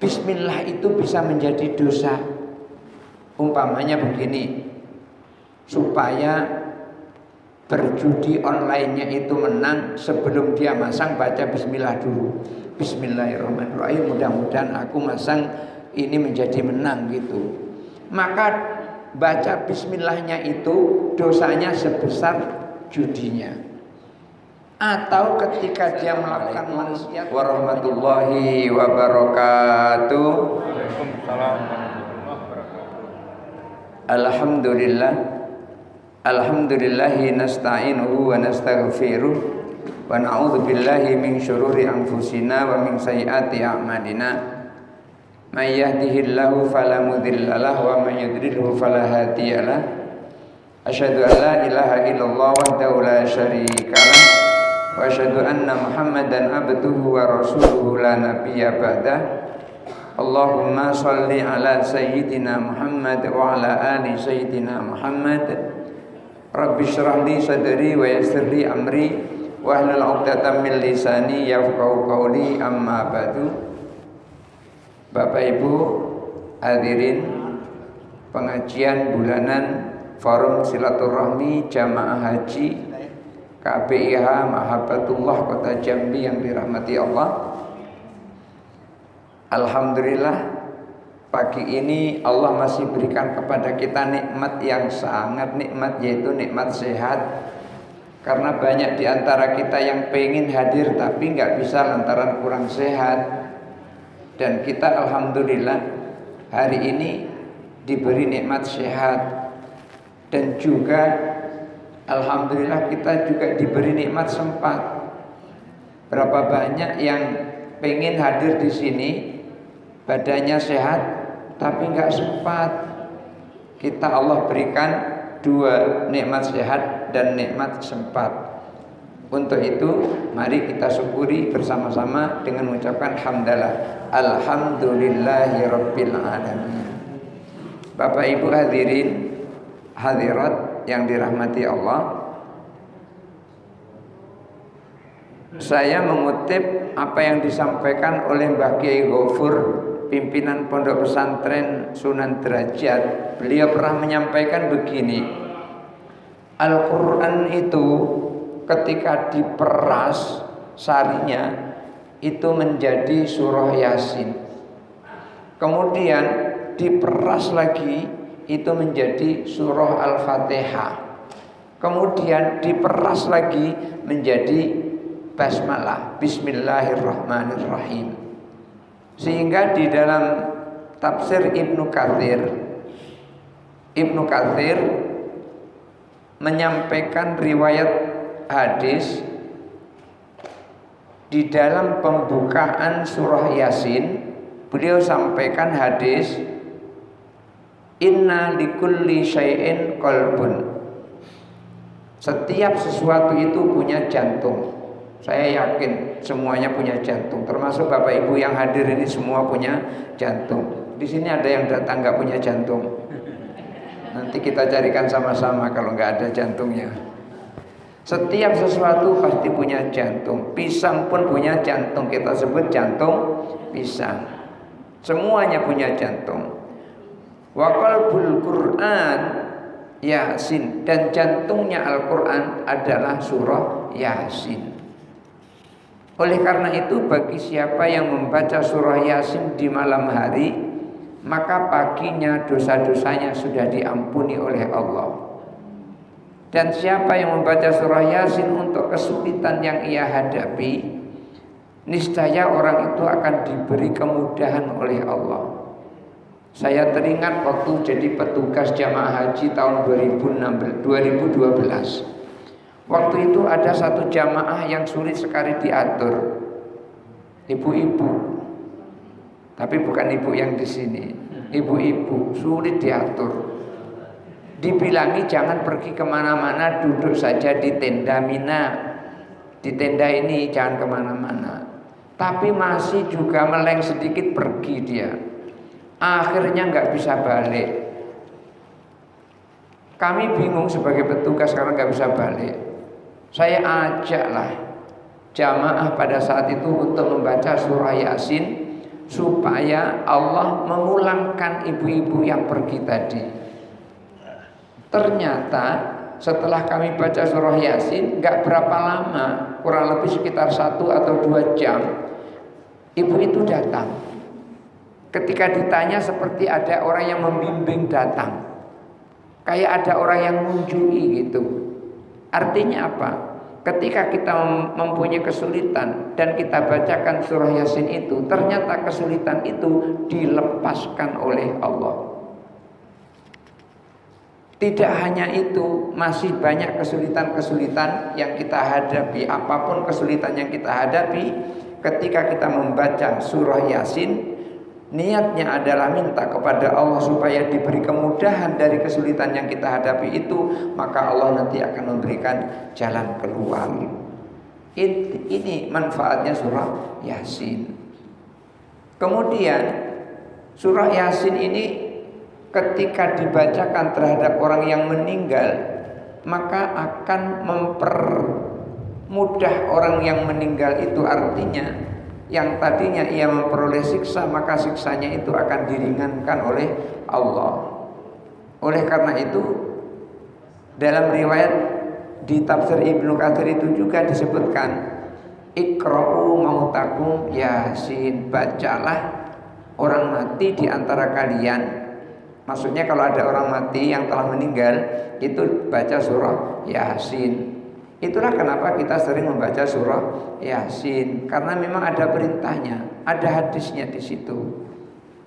Bismillah itu bisa menjadi dosa. Umpamanya begini, supaya berjudi online-nya itu menang, sebelum dia masang baca bismillah dulu. Bismillahirrahmanirrahim, mudah-mudahan aku masang ini menjadi menang gitu. Maka baca bismillahnya itu dosanya sebesar judinya. Atau ketika dia melakukan maksiat. Warahmatullahi wabarakatuh. Waalaikumsalam warahmatullahi wabarakatuh. Alhamdulillah. Alhamdulillahi nasta'inuhu wa nastaghfiruh wa na'udzu billahi min syururi anfusina wa min sayyiati a'malina. May yahdihillahu fala mudhillalah wa may yudlilhu fala hadiyalah. Asyhadu an la ilaha illallah wahdahu la syarikalah wa asyhadu anna Muhammadan abduhu wa rasuluhu la nabiyya ba'dah. Allahumma shalli ala sayyidina Muhammad wa ala ali sayyidina Muhammad. Rabbi syrah li sadri wa yassir li amri wa hlul 'uqdatam min lisani yafqahu qawli, amma ba'du. Bapak Ibu hadirin pengajian bulanan Forum Silaturahmi Jamaah Haji KPIH Mahabbatullah Kota Jambi yang dirahmati Allah. Alhamdulillah, pagi ini Allah masih berikan kepada kita nikmat yang sangat nikmat, yaitu nikmat sehat. Karena banyak di antara kita yang pengen hadir tapi nggak bisa lantaran kurang sehat. Dan kita alhamdulillah hari ini diberi nikmat sehat. Dan juga alhamdulillah kita juga diberi nikmat sempat. Berapa banyak yang pengen hadir di sini, badannya sehat tapi nggak sempat. Kita Allah berikan dua, nikmat sehat dan nikmat sempat. Untuk itu mari kita syukuri bersama-sama dengan mengucapkan hamdalah, alhamdulillahirabbil alamin. Bapak Ibu hadirin hadirat yang dirahmati Allah, saya mengutip apa yang disampaikan oleh Mbah Kiai Ghafur, pimpinan Pondok Pesantren Sunan Derajat. Beliau pernah menyampaikan begini, Al-Quran itu ketika diperas sarinya itu menjadi surah Yasin, kemudian diperas lagi itu menjadi surah Al-Fatihah, kemudian diperas lagi menjadi basmalah, bismillahirrahmanirrahim. Sehingga di dalam tafsir Ibnu Katsir menyampaikan riwayat hadis di dalam pembukaan surah Yasin. Beliau sampaikan hadis, inna likulli syai'in qalbun. Setiap sesuatu itu punya jantung. Saya yakin semuanya punya jantung, termasuk Bapak Ibu yang hadir ini semua punya jantung. Di sini ada yang datang nggak punya jantung. Nanti kita carikan sama-sama kalau nggak ada jantungnya. Setiap sesuatu pasti punya jantung. Pisang pun punya jantung, kita sebut jantung pisang. Semuanya punya jantung. Wa qalbul Qur'an Yasin, dan jantungnya Al-Quran adalah surah Yasin. Oleh karena itu, bagi siapa yang membaca surah Yasin di malam hari, maka paginya dosa-dosanya sudah diampuni oleh Allah. Dan siapa yang membaca surah Yasin untuk kesulitan yang ia hadapi, niscaya orang itu akan diberi kemudahan oleh Allah. Saya teringat waktu jadi petugas jamaah haji tahun 2012. Waktu itu ada satu jamaah yang sulit sekali diatur. Ibu-ibu, tapi bukan ibu yang di sini. Ibu-ibu sulit diatur. Dibilangi jangan pergi kemana-mana, duduk saja di tenda Mina. Di tenda ini jangan kemana-mana. Tapi masih juga meleng sedikit pergi dia. Akhirnya nggak bisa balik. Kami bingung sebagai petugas karena nggak bisa balik. Saya ajaklah jamaah pada saat itu untuk membaca surah Yasin supaya Allah memulangkan ibu-ibu yang pergi tadi. Ternyata setelah kami baca surah Yasin, gak berapa lama, kurang lebih sekitar 1 atau 2 jam, ibu itu datang. Ketika ditanya seperti ada orang yang membimbing datang, kayak ada orang yang mengunjungi gitu. Artinya apa? Ketika kita mempunyai kesulitan dan kita bacakan surah Yasin itu, ternyata kesulitan itu dilepaskan oleh Allah. Tidak hanya itu, masih banyak kesulitan-kesulitan yang kita hadapi. Apapun kesulitan yang kita hadapi, ketika kita membaca surah Yasin, niatnya adalah minta kepada Allah supaya diberi kemudahan dari kesulitan yang kita hadapi itu, maka Allah nanti akan memberikan jalan keluar. Ini manfaatnya surah Yasin. Kemudian surah Yasin ini ketika dibacakan terhadap orang yang meninggal, maka akan mempermudah orang yang meninggal itu. Artinya yang tadinya ia memperoleh siksa, maka siksanya itu akan diringankan oleh Allah. Oleh karena itu, dalam riwayat di tafsir Ibnu Katsir itu juga disebutkan, Iqra'u mautakum Yasin, bacalah orang mati di antara kalian. Maksudnya kalau ada orang mati yang telah meninggal, itu baca surah Yasin. Itulah kenapa kita sering membaca surah Yasin, karena memang ada perintahnya, ada hadisnya di situ.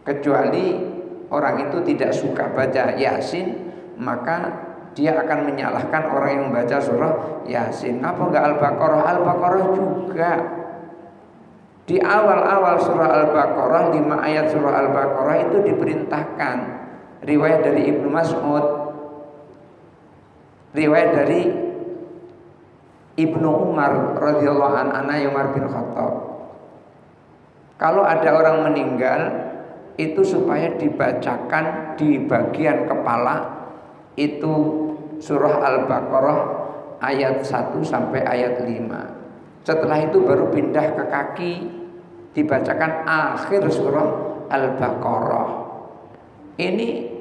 Kecuali orang itu tidak suka baca Yasin, maka dia akan menyalahkan orang yang membaca surah Yasin. Apa enggak Al-Baqarah? Al-Baqarah juga. Di awal-awal surah Al-Baqarah, 5 ayat surah Al-Baqarah itu diperintahkan. Riwayat dari Ibnu Mas'ud, riwayat dari Ibnu Umar radhiyallahu anhu, Umar bin Khattab. Kalau ada orang meninggal, itu supaya dibacakan di bagian kepala itu surah Al-Baqarah ayat 1 sampai ayat 5. Setelah itu baru pindah ke kaki, dibacakan akhir surah Al-Baqarah. Ini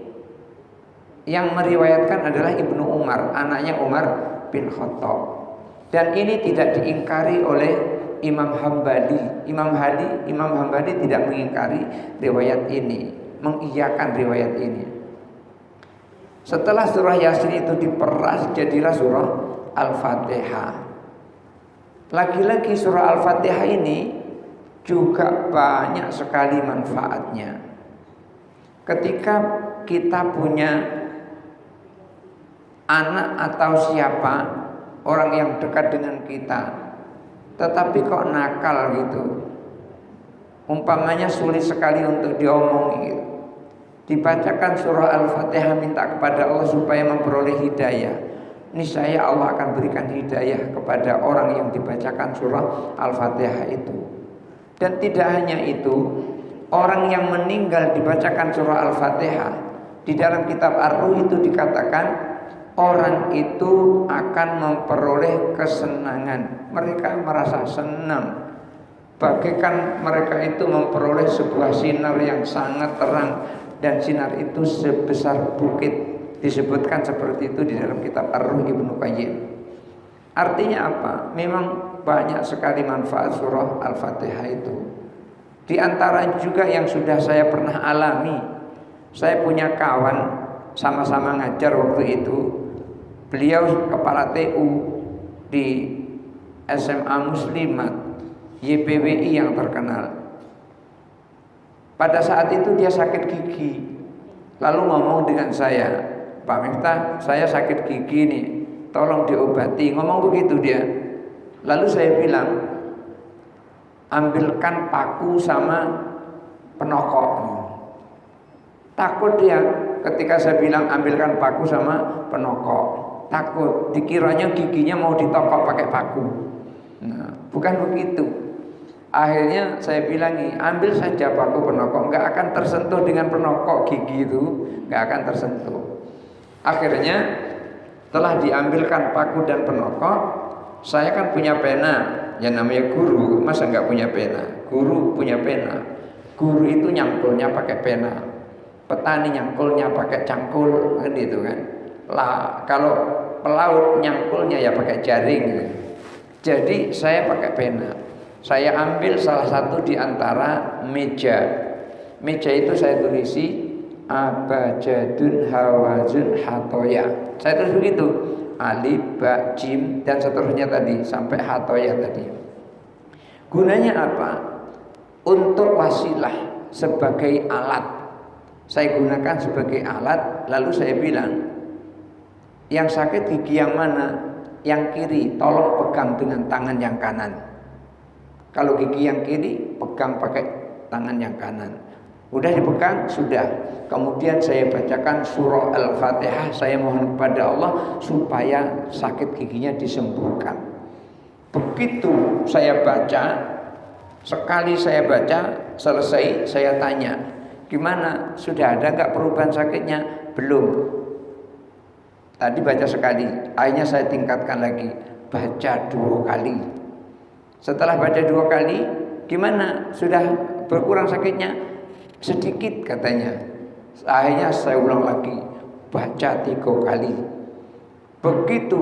yang meriwayatkan adalah Ibnu Umar, anaknya Umar bin Khattab. Dan ini tidak diingkari oleh Imam Hambali. Imam Hambali tidak mengingkari riwayat ini, mengiyakan riwayat ini. Setelah surah Yasin itu diperas, jadilah surah Al-Fatihah. Lagi-lagi surah Al-Fatihah ini juga banyak sekali manfaatnya. Ketika kita punya anak atau siapa, orang yang dekat dengan kita, tetapi kok nakal gitu, umpamanya sulit sekali untuk diomongi, dibacakan surah Al-Fatihah, minta kepada Allah supaya memperoleh hidayah. Niscaya Allah akan berikan hidayah kepada orang yang dibacakan surah Al-Fatihah itu. Dan tidak hanya itu, orang yang meninggal dibacakan surah Al-Fatihah, di dalam kitab Ar-Ruh itu dikatakan orang itu akan memperoleh kesenangan. Mereka merasa senang, bagaikan mereka itu memperoleh sebuah sinar yang sangat terang, dan sinar itu sebesar bukit. Disebutkan seperti itu di dalam kitab Ar-Ruh Ibnu Qayyim. Artinya apa? Memang banyak sekali manfaat surah Al-Fatihah itu. Di antara juga yang sudah saya pernah alami, saya punya kawan sama-sama ngajar waktu itu. Beliau kepala TU di SMA Muslimat YPWI yang terkenal. Pada saat itu dia sakit gigi, lalu ngomong dengan saya, Pak Miftah, saya sakit gigi nih, tolong diobati. Ngomong begitu dia. Lalu saya bilang, ambilkan paku sama penokok. Takut dia ketika saya bilang ambilkan paku sama penokok. Takut, dikiranya giginya mau ditokok pakai paku. Nah, bukan begitu. Akhirnya saya bilang, ambil saja paku penokok, nggak akan tersentuh dengan penokok gigi itu, nggak akan tersentuh. Akhirnya telah diambilkan paku dan penokok, saya kan punya pena, yang namanya guru, masa nggak punya pena? Guru punya pena. Guru itu nyangkulnya pakai pena, petani nyangkulnya pakai cangkul, kan gitu kan. Lah kalau pelaut nyangkulnya ya pakai jaring gitu. Jadi saya pakai pena. Saya ambil salah satu di antara meja. Meja itu saya tulisi abajadun hawazun hatoya. Saya tulis begitu, alif, ba, jim dan seterusnya tadi sampai hatoya tadi. Gunanya apa? Untuk wasilah, sebagai alat. Saya gunakan sebagai alat. Lalu saya bilang, yang sakit gigi yang mana? Yang kiri, tolong pegang dengan tangan yang kanan. Kalau gigi yang kiri, pegang pakai tangan yang kanan. Udah dipegang, sudah. Kemudian saya bacakan surah Al-Fatihah. Saya mohon kepada Allah supaya sakit giginya disembuhkan. Begitu saya baca, sekali saya baca, selesai, saya tanya, gimana? Sudah ada nggak perubahan sakitnya? Belum. Tadi baca sekali, akhirnya saya tingkatkan lagi, baca 2 kali. Setelah baca 2 kali, gimana? Sudah berkurang sakitnya? Sedikit katanya. Akhirnya saya ulang lagi, baca 3 kali. Begitu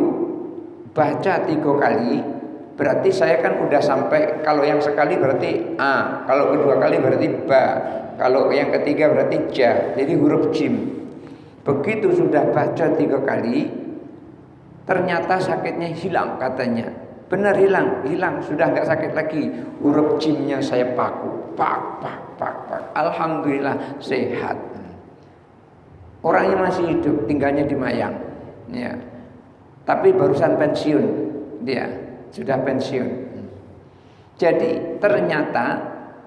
baca 3 kali, berarti saya kan udah sampai, kalau yang sekali berarti A, kalau kedua kali berarti Ba, kalau yang ketiga berarti Ja, jadi huruf jim. Begitu sudah baca 3 kali, ternyata sakitnya hilang katanya. Benar hilang, sudah nggak sakit lagi. Huruf jimnya saya paku, pak. Alhamdulillah sehat. Orangnya masih hidup, tinggalnya di Mayang, ya. Tapi barusan pensiun, dia sudah pensiun. Jadi ternyata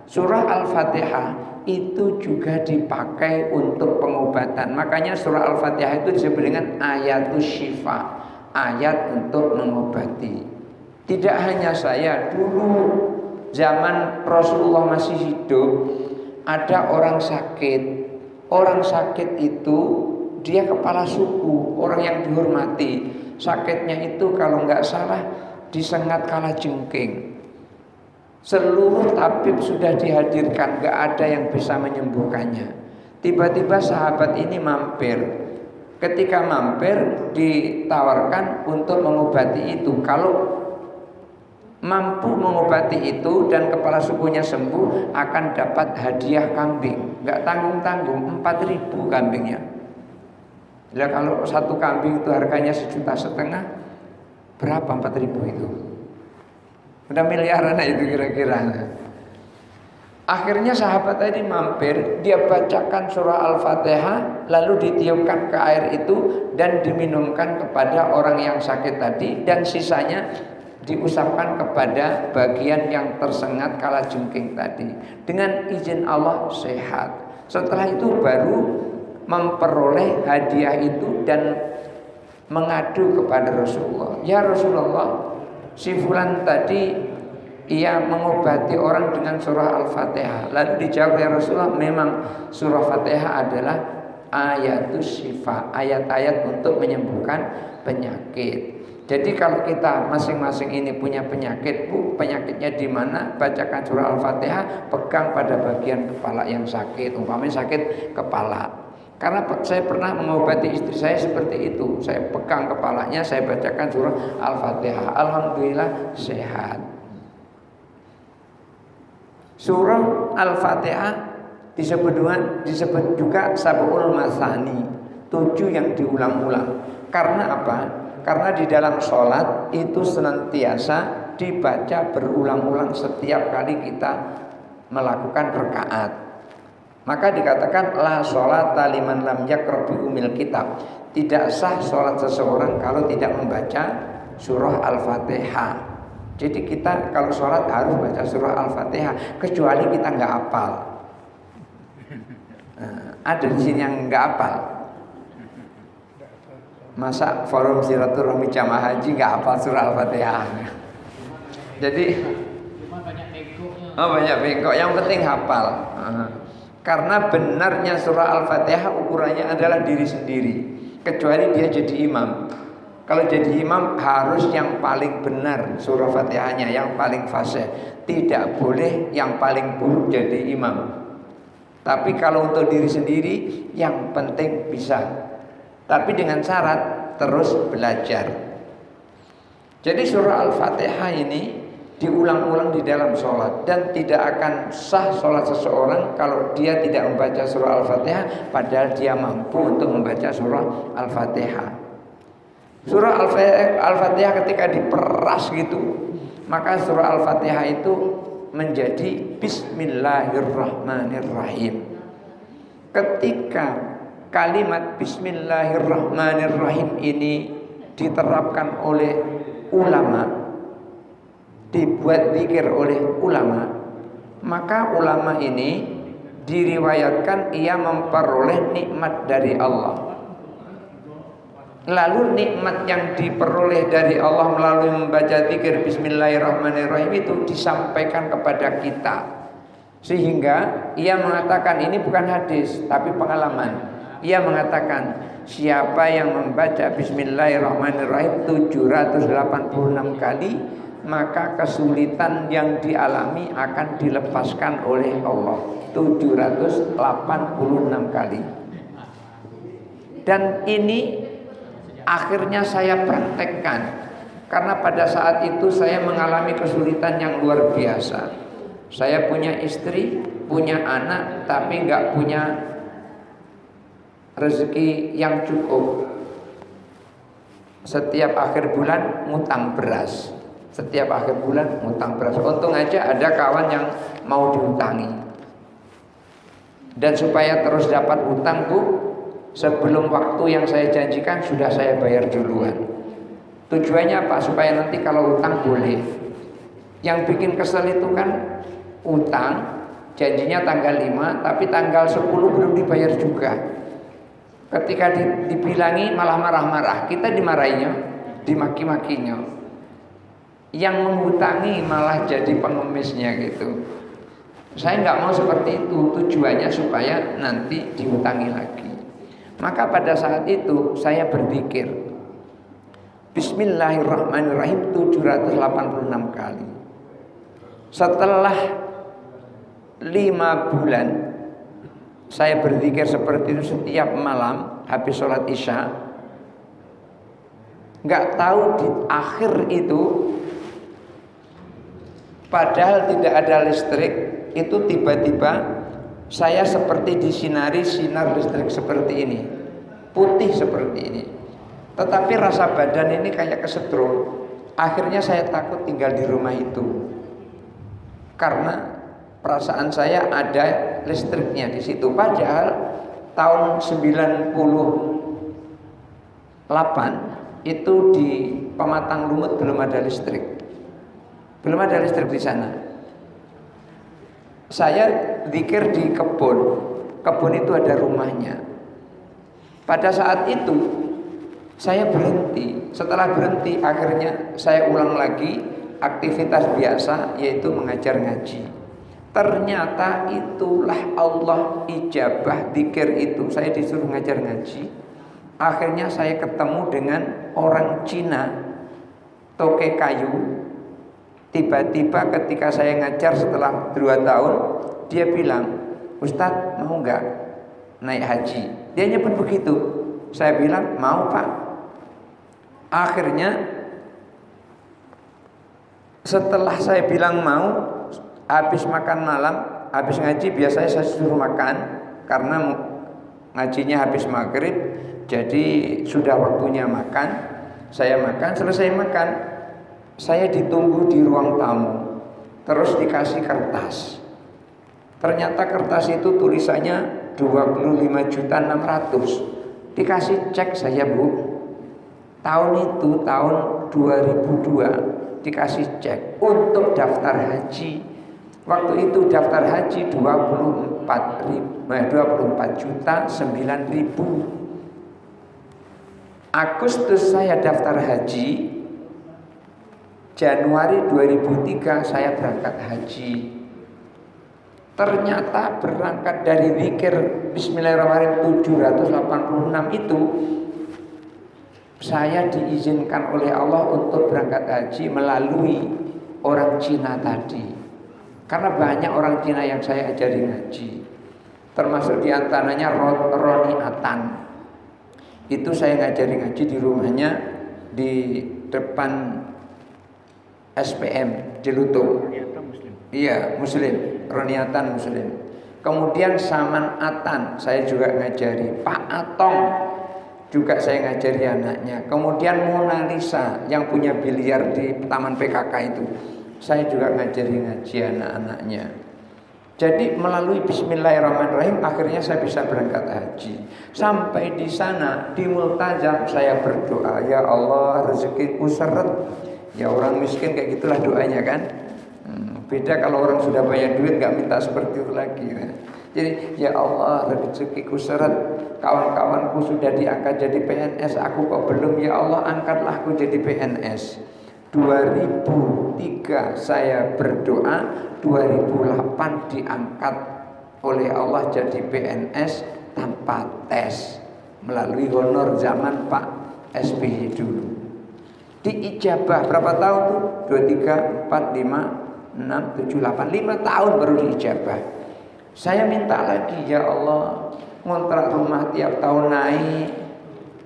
surah Al-Fatihah itu juga dipakai untuk pengobatan. Makanya surah Al-Fatihah itu disebut dengan ayatus syifa, ayat untuk mengobati. Tidak hanya saya, dulu zaman Rasulullah masih hidup, ada orang sakit. Orang sakit itu dia kepala suku, orang yang dihormati. Sakitnya itu kalau nggak salah disengat kalajengking. Seluruh tabib sudah dihadirkan, nggak ada yang bisa menyembuhkannya. Tiba-tiba sahabat ini mampir. Ketika mampir ditawarkan untuk mengobati itu. Kalau mampu mengobati itu dan kepala sukunya sembuh, akan dapat hadiah kambing. Nggak tanggung-tanggung, 4.000 kambingnya. Lah kalau satu kambing itu harganya 1,5 juta, berapa 4.000 itu? Udah miliaran itu kira-kira. Akhirnya sahabat tadi mampir, dia bacakan surah Al-Fatihah, lalu ditiupkan ke air itu dan diminumkan kepada orang yang sakit tadi, dan sisanya diusapkan kepada bagian yang tersengat kalajengking tadi. Dengan izin Allah sehat. Setelah itu baru memperoleh hadiah itu dan mengadu kepada Rasulullah. Ya Rasulullah, si fulan tadi ia mengobati orang dengan surah Al-Fatihah. Lalu dijawab ya Rasulullah, memang surah Fatihah adalah ayatus syifa, ayat-ayat untuk menyembuhkan penyakit. Jadi kalau kita masing-masing ini punya penyakit, Bu, penyakitnya di mana? Bacakan surah Al-Fatihah, pegang pada bagian kepala yang sakit, umpamanya sakit kepala. Karena saya pernah mengobati istri saya seperti itu. Saya pegang kepalanya, saya bacakan surah Al-Fatihah. Alhamdulillah sehat. Surah Al-Fatihah disebut juga sab'ul masani, 7 yang diulang-ulang. Karena apa? Karena di dalam sholat itu senantiasa dibaca berulang-ulang setiap kali kita melakukan rakaat. Maka dikatakan la sholata liman lam yaqra bi umil kitab. Tidak sah sholat seseorang kalau tidak membaca surah Al-Fatihah. Jadi kita kalau sholat harus baca surah Al-Fatihah, kecuali kita nggak hafal. Ada di sini yang nggak hafal. Masa forum silaturahmi jamaah haji nggak hafal surah Al-Fatihah? Jadi banyak bengkok. Yang penting hafal. Karena benarnya surah Al-Fatihah ukurannya adalah diri sendiri, kecuali dia jadi imam. Kalau jadi imam harus yang paling benar surah Fatihahnya, yang paling fasih. Tidak boleh yang paling buruk jadi imam. Tapi kalau untuk diri sendiri yang penting bisa. Tapi dengan syarat terus belajar. Jadi surah Al-Fatihah ini diulang-ulang di dalam sholat, dan tidak akan sah sholat seseorang kalau dia tidak membaca surah Al-Fatihah padahal dia mampu untuk membaca surah Al-Fatihah. Surah Al-Fatihah ketika diperas gitu, maka surah Al-Fatihah itu menjadi Bismillahirrahmanirrahim. Ketika kalimat Bismillahirrahmanirrahim ini diterapkan oleh ulama, dibuat zikir oleh ulama, maka ulama ini diriwayatkan ia memperoleh nikmat dari Allah. Lalu nikmat yang diperoleh dari Allah melalui membaca zikir Bismillahirrahmanirrahim itu disampaikan kepada kita, sehingga ia mengatakan ini bukan hadis tapi pengalaman. Ia mengatakan siapa yang membaca Bismillahirrahmanirrahim 786 kali, maka kesulitan yang dialami akan dilepaskan oleh Allah 786 kali. Dan ini akhirnya saya praktekkan, karena pada saat itu saya mengalami kesulitan yang luar biasa. Saya punya istri, punya anak, tapi nggak punya rezeki yang cukup. Setiap akhir bulan ngutang beras. Setiap akhir bulan ngutang beras. Untung aja ada kawan yang mau diutangi. Dan supaya terus dapat utang, Bu, sebelum waktu yang saya janjikan sudah saya bayar duluan. Tujuannya apa? Supaya nanti kalau utang boleh. Yang bikin kesel itu kan utang, janjinya tanggal 5, tapi tanggal 10 belum dibayar juga. Ketika dibilangi malah marah-marah, kita dimarahinya, dimaki-makinya. Yang menghutangi malah jadi pengemisnya gitu. Saya nggak mau seperti itu. Tujuannya supaya nanti dihutangi lagi. Maka pada saat itu saya berzikir Bismillahirrahmanirrahim 786 kali. Setelah 5 bulan saya berzikir seperti itu setiap malam habis sholat isya. Nggak tahu di akhir itu, padahal tidak ada listrik, itu tiba-tiba saya seperti disinari sinar listrik seperti ini, putih seperti ini. Tetapi rasa badan ini kayak kesetrum. Akhirnya saya takut tinggal di rumah itu, karena perasaan saya ada listriknya di situ. Padahal tahun 98 itu di Pematang Lumut belum ada listrik. Belum ada listrik di sana. Saya zikir di kebun. Kebun itu ada rumahnya. Pada saat itu saya berhenti. Setelah berhenti akhirnya saya ulang lagi aktivitas biasa, yaitu mengajar ngaji. Ternyata itulah Allah ijabah zikir itu. Saya disuruh ngajar ngaji. Akhirnya saya ketemu dengan orang Cina, toke kayu. Tiba-tiba ketika saya ngajar setelah 2 tahun, dia bilang, Ustadz mau nggak naik haji? Dia nyebut begitu. Saya bilang mau, Pak. Akhirnya setelah saya bilang mau, habis makan malam, habis ngaji biasanya saya suruh makan, karena ngajinya habis maghrib, jadi sudah waktunya makan. Saya makan, selesai makan, saya ditunggu di ruang tamu, terus dikasih kertas. Ternyata kertas itu tulisannya 25.600.000. Dikasih cek saya, Bu. Tahun itu tahun 2002 dikasih cek untuk daftar haji. Waktu itu daftar haji 24.900.000. Agustus saya daftar haji. Januari 2003 saya berangkat haji. Ternyata berangkat dari zikir Bismillahirrahmanirrahim 786 itu, saya diizinkan oleh Allah untuk berangkat haji melalui orang Cina tadi. Karena banyak orang Cina yang saya ajari ngaji. Termasuk diantaranya Roniatan. Itu saya ngajari ngaji di rumahnya di depan SPM Jelutung. Iya, Muslim. Roniatan Muslim. Kemudian Samanatan saya juga ngajari. Pak Atong juga saya ngajari anaknya. Kemudian Mona Lisa yang punya biliar di Taman PKK itu, saya juga ngajari ngaji anak-anaknya. Jadi melalui Bismillahirrahmanirrahim akhirnya saya bisa berangkat haji. Sampai di sana di multazam saya berdoa, ya Allah rezekiku seret. Ya orang miskin kayak gitulah doanya kan. Beda kalau orang sudah banyak duit nggak minta seperti itu lagi. Jadi ya Allah rezekiku seret. Kawan-kawanku sudah diangkat jadi PNS, aku kok belum, ya Allah angkatlah aku jadi PNS. 2003 saya berdoa, 2008 diangkat oleh Allah jadi PNS tanpa tes, melalui honor zaman Pak SBY dulu. Diijabah berapa tahun tuh? 2, 3, 4, 5, 6, 7, 8, 5 tahun baru diijabah. Saya minta lagi, ya Allah ngontrak rumah tiap tahun naik.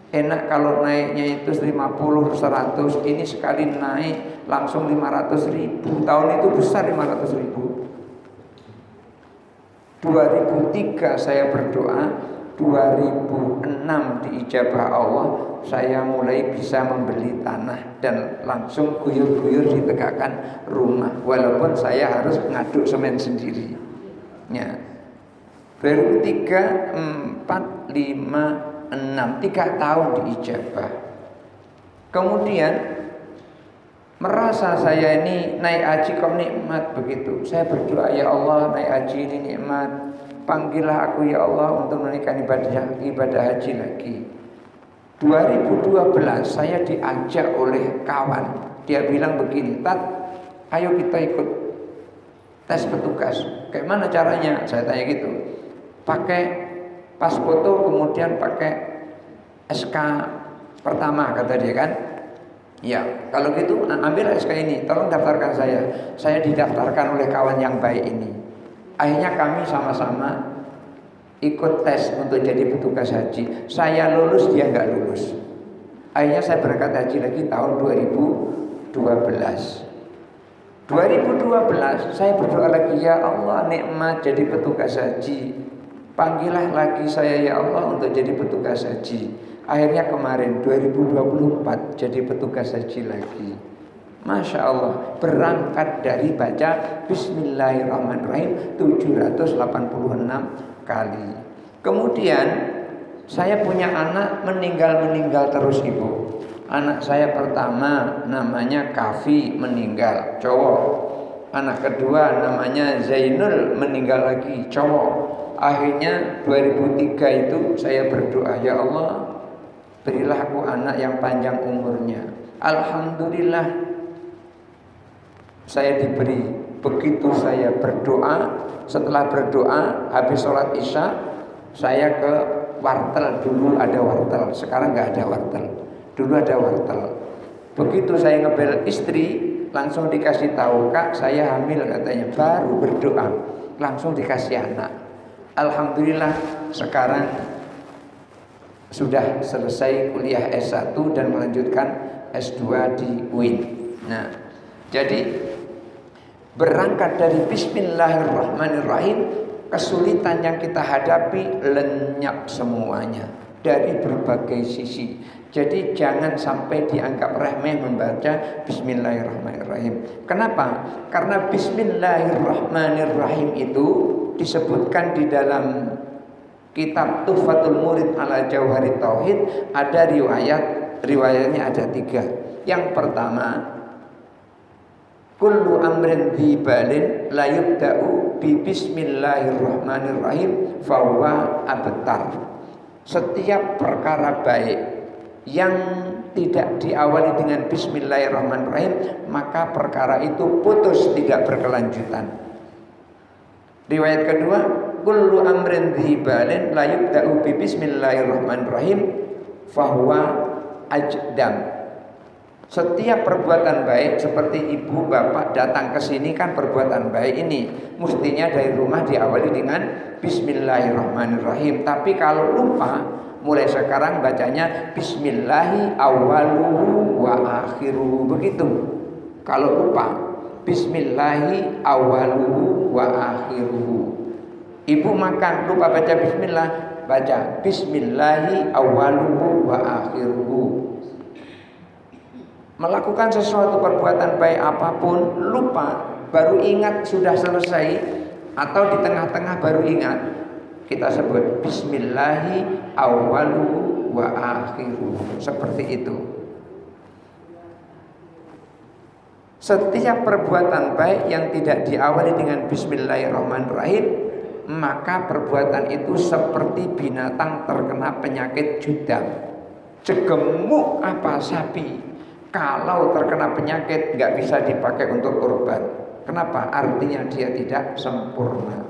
Enak kalau naiknya itu 50, 100. Ini sekali naik langsung 500.000. Tahun itu besar 500.000. 2003 saya berdoa, 2006 diijabah Allah. Saya mulai bisa membeli tanah dan langsung guyur-guyur ditegakkan rumah. Walaupun saya harus ngaduk semen sendiri. Ya. 2003, 4, 5, 6, 3 tahun diijabah. Kemudian merasa saya ini naik haji kok nikmat begitu. Saya berdoa, ya Allah naik haji ini nikmat. Panggillah aku ya Allah untuk menunaikan ibadah haji lagi. 2012 saya diajak oleh kawan. Dia bilang begini, Tat, ayo kita ikut tes petugas. Kayak mana caranya? Saya tanya gitu. Pakai pas foto kemudian pakai SK pertama kata dia kan. Ya, kalau gitu ambil SK ini, tolong daftarkan saya. Saya didaftarkan oleh kawan yang baik ini. Akhirnya kami sama-sama ikut tes untuk jadi petugas haji. Saya lulus, dia nggak lulus. Akhirnya saya berangkat haji lagi tahun 2012. 2012 saya berdoa lagi, ya Allah nikmat jadi petugas haji. Panggillah lagi saya ya Allah untuk jadi petugas haji. Akhirnya kemarin 2024 jadi petugas haji lagi. Masya Allah, berangkat dari baca Bismillahirrahmanirrahim 786 kali. Kemudian saya punya anak meninggal terus ibu. Anak saya pertama namanya Kafi meninggal, cowok. Anak kedua namanya Zainul meninggal lagi, cowok. Akhirnya 2003 itu saya berdoa, ya Allah berilah aku anak yang panjang umurnya. Alhamdulillah saya diberi. Begitu saya berdoa, setelah berdoa habis sholat isya, saya ke wartel. Dulu ada wartel, sekarang nggak ada wartel. Dulu ada wartel. Begitu saya ngebel istri, langsung dikasih tahu, Kak saya hamil katanya. Baru berdoa langsung dikasih anak. Alhamdulillah sekarang sudah selesai kuliah S1 dan melanjutkan S2 di UIN. Nah, jadi berangkat dari Bismillahirrahmanirrahim, kesulitan yang kita hadapi lenyap semuanya dari berbagai sisi. Jadi jangan sampai dianggap remeh membaca Bismillahirrahmanirrahim. Kenapa? Karena Bismillahirrahmanirrahim itu disebutkan di dalam kitab Tuhfatul Murid ala Jauharit Tauhid. Ada riwayatnya ada 3. Yang pertama, kullu amrin dhibalin la yubda'u bi bismillahirrahmanirrahim fahuwa abtar. Setiap perkara baik yang tidak diawali dengan bismillahirrahmanirrahim, maka perkara itu putus, tidak berkelanjutan. Riwayat kedua, kullu amrin dhibalin la yubda'u bi bismillahirrahmanirrahim fahuwa ajdam. Setiap perbuatan baik seperti ibu bapak datang ke sini kan perbuatan baik ini mestinya dari rumah diawali dengan Bismillahirrahmanirrahim. Tapi kalau lupa, mulai sekarang bacanya Bismillahi awaluhu wa akhiruhu, begitu. Kalau lupa, Bismillahi awaluhu wa akhiruhu. Ibu makan lupa baca Bismillah, baca Bismillahi awaluhu wa akhiruhu. Melakukan sesuatu perbuatan baik apapun, lupa, baru ingat sudah selesai, atau di tengah-tengah baru ingat, kita sebut Bismillahi awwaluhu wa akhiruhu. Seperti itu. Setiap perbuatan baik yang tidak diawali dengan Bismillahirrahmanirrahim, maka perbuatan itu seperti binatang terkena penyakit judam. Cegemuk apa sapi, kalau terkena penyakit nggak bisa dipakai untuk kurban. Kenapa? Artinya dia tidak sempurna.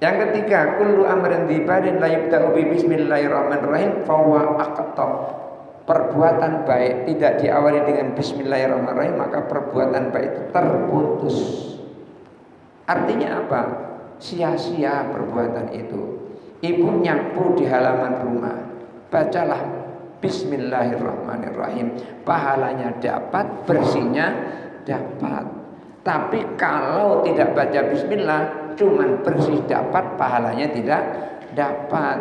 Yang ketiga, kullu amrin dzibadin la yubda'u bi bismillahirrahmanirrahim fa huwa aqta. Perbuatan baik tidak diawali dengan bismillahirrahmanirrahim, maka perbuatan baik itu terputus. Artinya apa? Sia-sia perbuatan itu. Ibu nyapu di halaman rumah, bacalah Bismillahirrahmanirrahim, pahalanya dapat, bersihnya dapat. Tapi kalau tidak baca bismillah, cuman bersih dapat, pahalanya tidak dapat.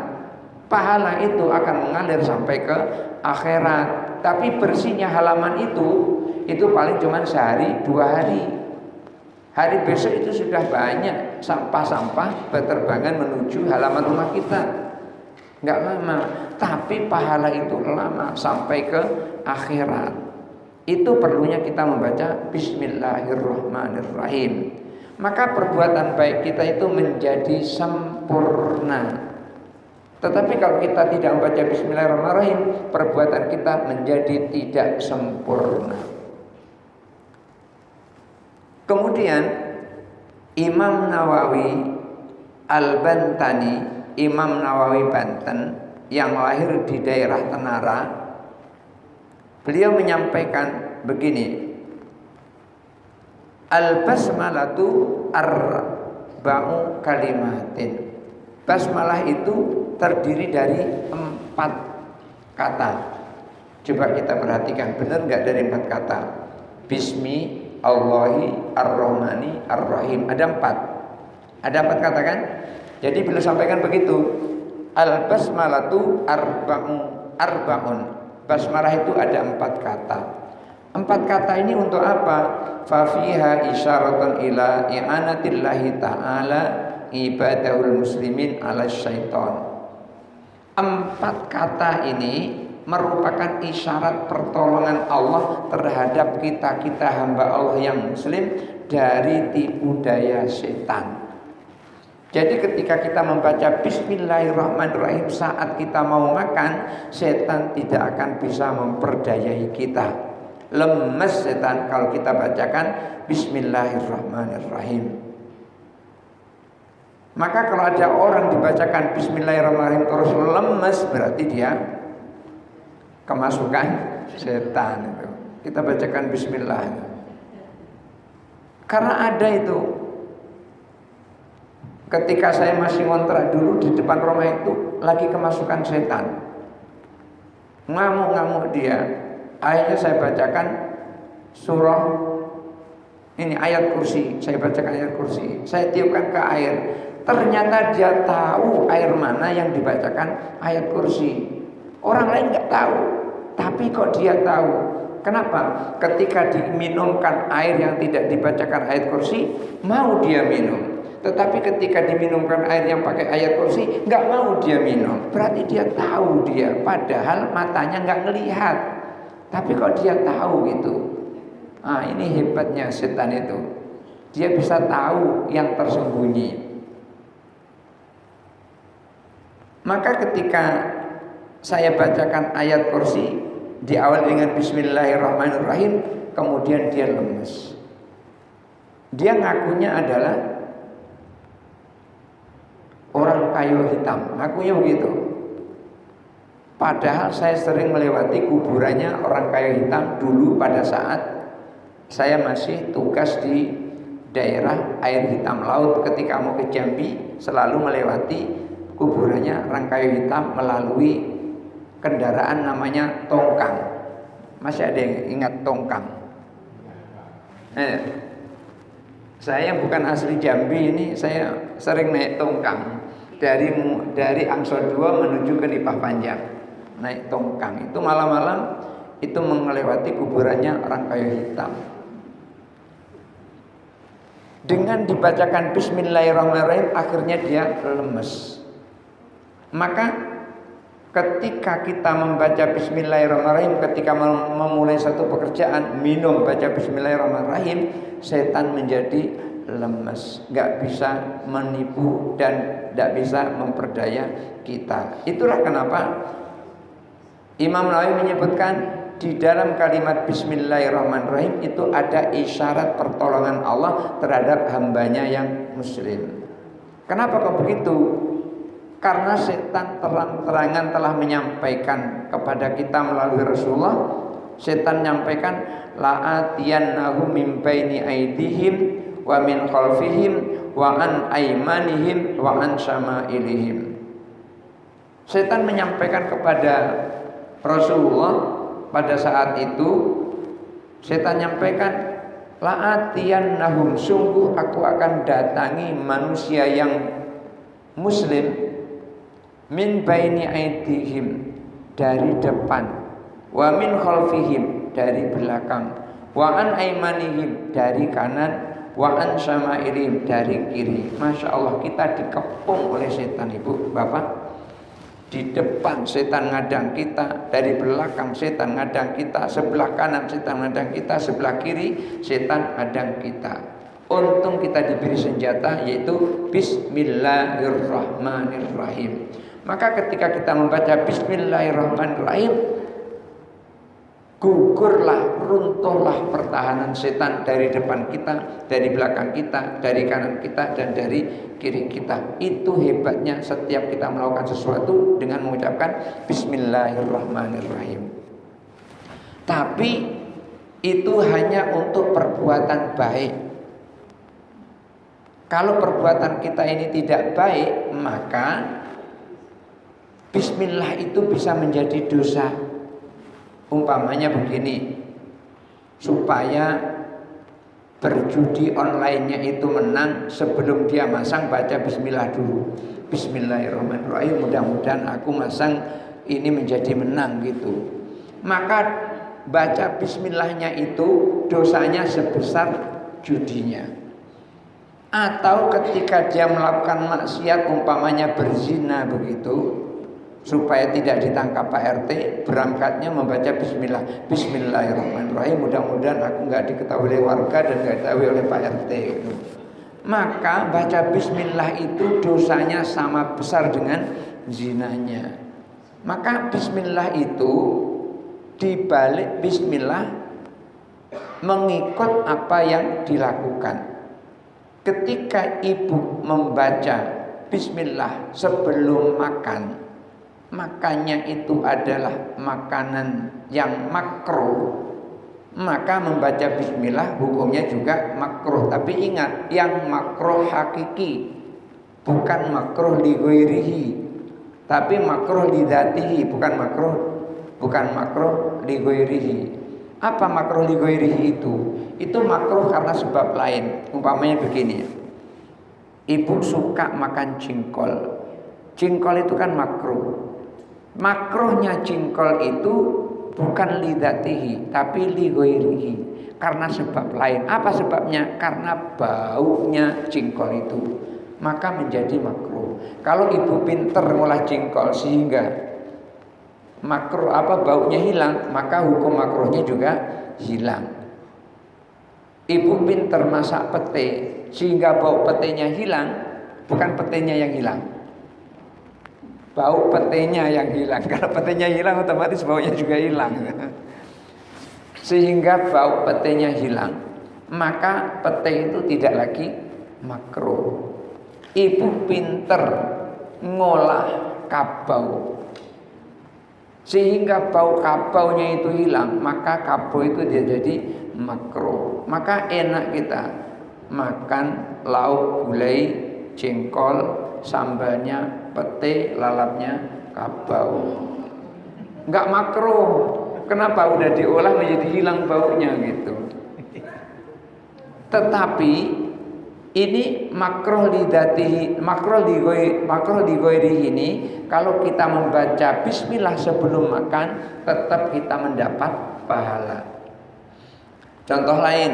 Pahala itu akan mengalir sampai ke akhirat. Tapi bersihnya halaman itu paling cuman sehari 2 hari. Hari besok itu sudah banyak sampah-sampah berterbangan menuju halaman rumah kita. Enggak lama, tapi pahala itu lama sampai ke akhirat. Itu perlunya kita membaca Bismillahirrahmanirrahim. Maka perbuatan baik kita itu menjadi sempurna. Tetapi kalau kita tidak membaca Bismillahirrahmanirrahim, perbuatan kita menjadi tidak sempurna. Kemudian Imam Nawawi Al-Bantani, Imam Nawawi Banten yang lahir di daerah Tenara, beliau menyampaikan begini, al-basmalatu arba'u kalimatin. Basmalah itu terdiri dari 4 kata. Coba kita perhatikan, benar nggak dari 4 kata? Bismi Allahi ar-Rahmani ar-Rahim. Ada 4. Ada 4 kata kan? Jadi beliau sampaikan begitu, al-basmalatu arba'un. Basmalah itu ada 4 kata. 4 kata ini untuk apa? Fa fiha isyaratun ila i'anatillahi ta'ala ibadahul muslimin ala syaitan. 4 kata ini merupakan isyarat pertolongan Allah terhadap kita hamba Allah yang muslim dari tipu daya setan. Jadi ketika kita membaca Bismillahirrahmanirrahim saat kita mau makan, setan tidak akan bisa memperdayai kita. Lemes setan kalau kita bacakan Bismillahirrahmanirrahim. Maka kalau ada orang dibacakan Bismillahirrahmanirrahim terus lemes, berarti dia kemasukan setan. Kita bacakan Bismillah. Karena ada itu. Ketika saya masih ngontrak dulu di depan rumah itu lagi kemasukan setan. Ngamuk-ngamuk dia. Akhirnya saya bacakan surah ini, ayat kursi. Saya bacakan ayat kursi. Saya tiupkan ke air. Ternyata dia tahu air mana yang dibacakan ayat kursi. Orang lain nggak tahu, tapi kok dia tahu. Kenapa? Ketika diminumkan air yang tidak dibacakan ayat kursi, mau dia minum. Tetapi ketika diminumkan air yang pakai ayat kursi, nggak mau dia minum. Berarti dia tahu dia, padahal matanya nggak ngelihat. Tapi kok dia tahu gitu. Nah, ini hebatnya setan itu. Dia bisa tahu yang tersembunyi. Maka ketika saya bacakan ayat kursi di awal dengan Bismillahirrahmanirrahim, kemudian dia lemes. Dia ngakunya adalah orang kayu hitam, ngakunya begitu. Padahal saya sering melewati kuburannya orang kayu hitam dulu pada saat saya masih tugas di daerah air hitam laut. Ketika mau ke Jambi selalu melewati kuburannya orang kayu hitam melalui kendaraan namanya tongkang. Masih ada yang ingat tongkang? Saya bukan asli Jambi ini, saya sering naik tongkang dari Angsol 2 menuju ke Lipah Panjang. Naik tongkang itu malam-malam itu melewati kuburannya orang kayu hitam. Dengan dibacakan Bismillahirrahmanirrahim akhirnya dia lemes. Maka ketika kita membaca Bismillahirrahmanirrahim, ketika memulai satu pekerjaan, minum baca Bismillahirrahmanirrahim, setan menjadi lemes, nggak bisa menipu dan nggak bisa memperdaya kita. Itulah kenapa Imam Nawawi menyebutkan di dalam kalimat Bismillahirrahmanirrahim itu ada isyarat pertolongan Allah terhadap hambanya yang muslim. Kenapa kok begitu? Karena setan terang-terangan telah menyampaikan kepada kita melalui Rasulullah. Setan menyampaikan la'atiyannahum min baini aydihim wa min khalfihim wa an aymanihim wa an syama'ilihim. Setan menyampaikan kepada Rasulullah pada saat itu, setan menyampaikan la'atiyannahum, sungguh aku akan datangi manusia yang muslim, min baini aidihim, dari depan, wa min khalfihim, dari belakang, wa an aymanihim, dari kanan, wa an syama'ilihim, dari kiri. Masya Allah, kita dikepung oleh setan, ibu bapak. Di depan setan ngadang kita, dari belakang setan ngadang kita, sebelah kanan setan ngadang kita, sebelah kiri setan ngadang kita. Untung kita diberi senjata yaitu Bismillahirrahmanirrahim. Maka ketika kita membaca Bismillahirrahmanirrahim, gugurlah, runtuhlah pertahanan setan dari depan kita, dari belakang kita, dari kanan kita, dan dari kiri kita. Itu hebatnya setiap kita melakukan sesuatu dengan mengucapkan Bismillahirrahmanirrahim. Tapi itu hanya untuk perbuatan baik. Kalau perbuatan kita ini tidak baik, maka Bismillah itu bisa menjadi dosa. Umpamanya begini, supaya berjudi online-nya itu menang, sebelum dia masang baca Bismillah dulu. Bismillahirrahmanirrahim, mudah-mudahan aku masang ini menjadi menang gitu. Maka baca Bismillahnya itu dosanya sebesar judinya. Atau ketika dia melakukan maksiat, umpamanya berzina begitu, supaya tidak ditangkap Pak RT, berangkatnya membaca Bismillah, Bismillahirrahmanirrahim, mudah-mudahan aku nggak diketahui oleh warga dan nggak diketahui oleh Pak RT gitu. Maka baca Bismillah itu dosanya sama besar dengan zinanya. Maka Bismillah itu dibalik Bismillah mengikut apa yang dilakukan. Ketika ibu membaca Bismillah sebelum makan, makannya itu adalah makanan yang makruh, maka membaca Bismillah hukumnya juga makruh. Tapi ingat, yang makruh hakiki, bukan makruh li ghairihi, tapi makruh li dzatihi, bukan makruh li ghairihi. Apa makruh li ghairihi itu? Itu makruh karena sebab lain. Umpamanya begini, ibu suka makan jengkol. Jengkol itu kan makruh. Makruhnya jengkol itu bukan lidzatihi, tapi li ghairihi, karena sebab lain. Apa sebabnya? Karena baunya jengkol itu, maka menjadi makruh. Kalau ibu pinter ngolah jengkol sehingga makruh baunya hilang, maka hukum makruhnya juga hilang. Ibu pinter masak pete sehingga bau petenya hilang, bukan petenya yang hilang, bau petenya yang hilang. Kalau petenya hilang, otomatis baunya juga hilang. Sehingga bau petenya hilang, maka pete itu tidak lagi makruh. Ibu pinter ngolah kabau, sehingga bau kabaunya itu hilang, maka kabau itu dia jadi makruh. Maka enak kita makan lauk gulai, jengkol, sambalnya pete, lalapnya kabau. Enggak makruh. Kenapa? Udah diolah menjadi hilang baunya gitu. Tetapi ini makruh lidatihi, makruh digoiri ini kalau kita membaca bismillah sebelum makan tetap kita mendapat pahala. Contoh lain,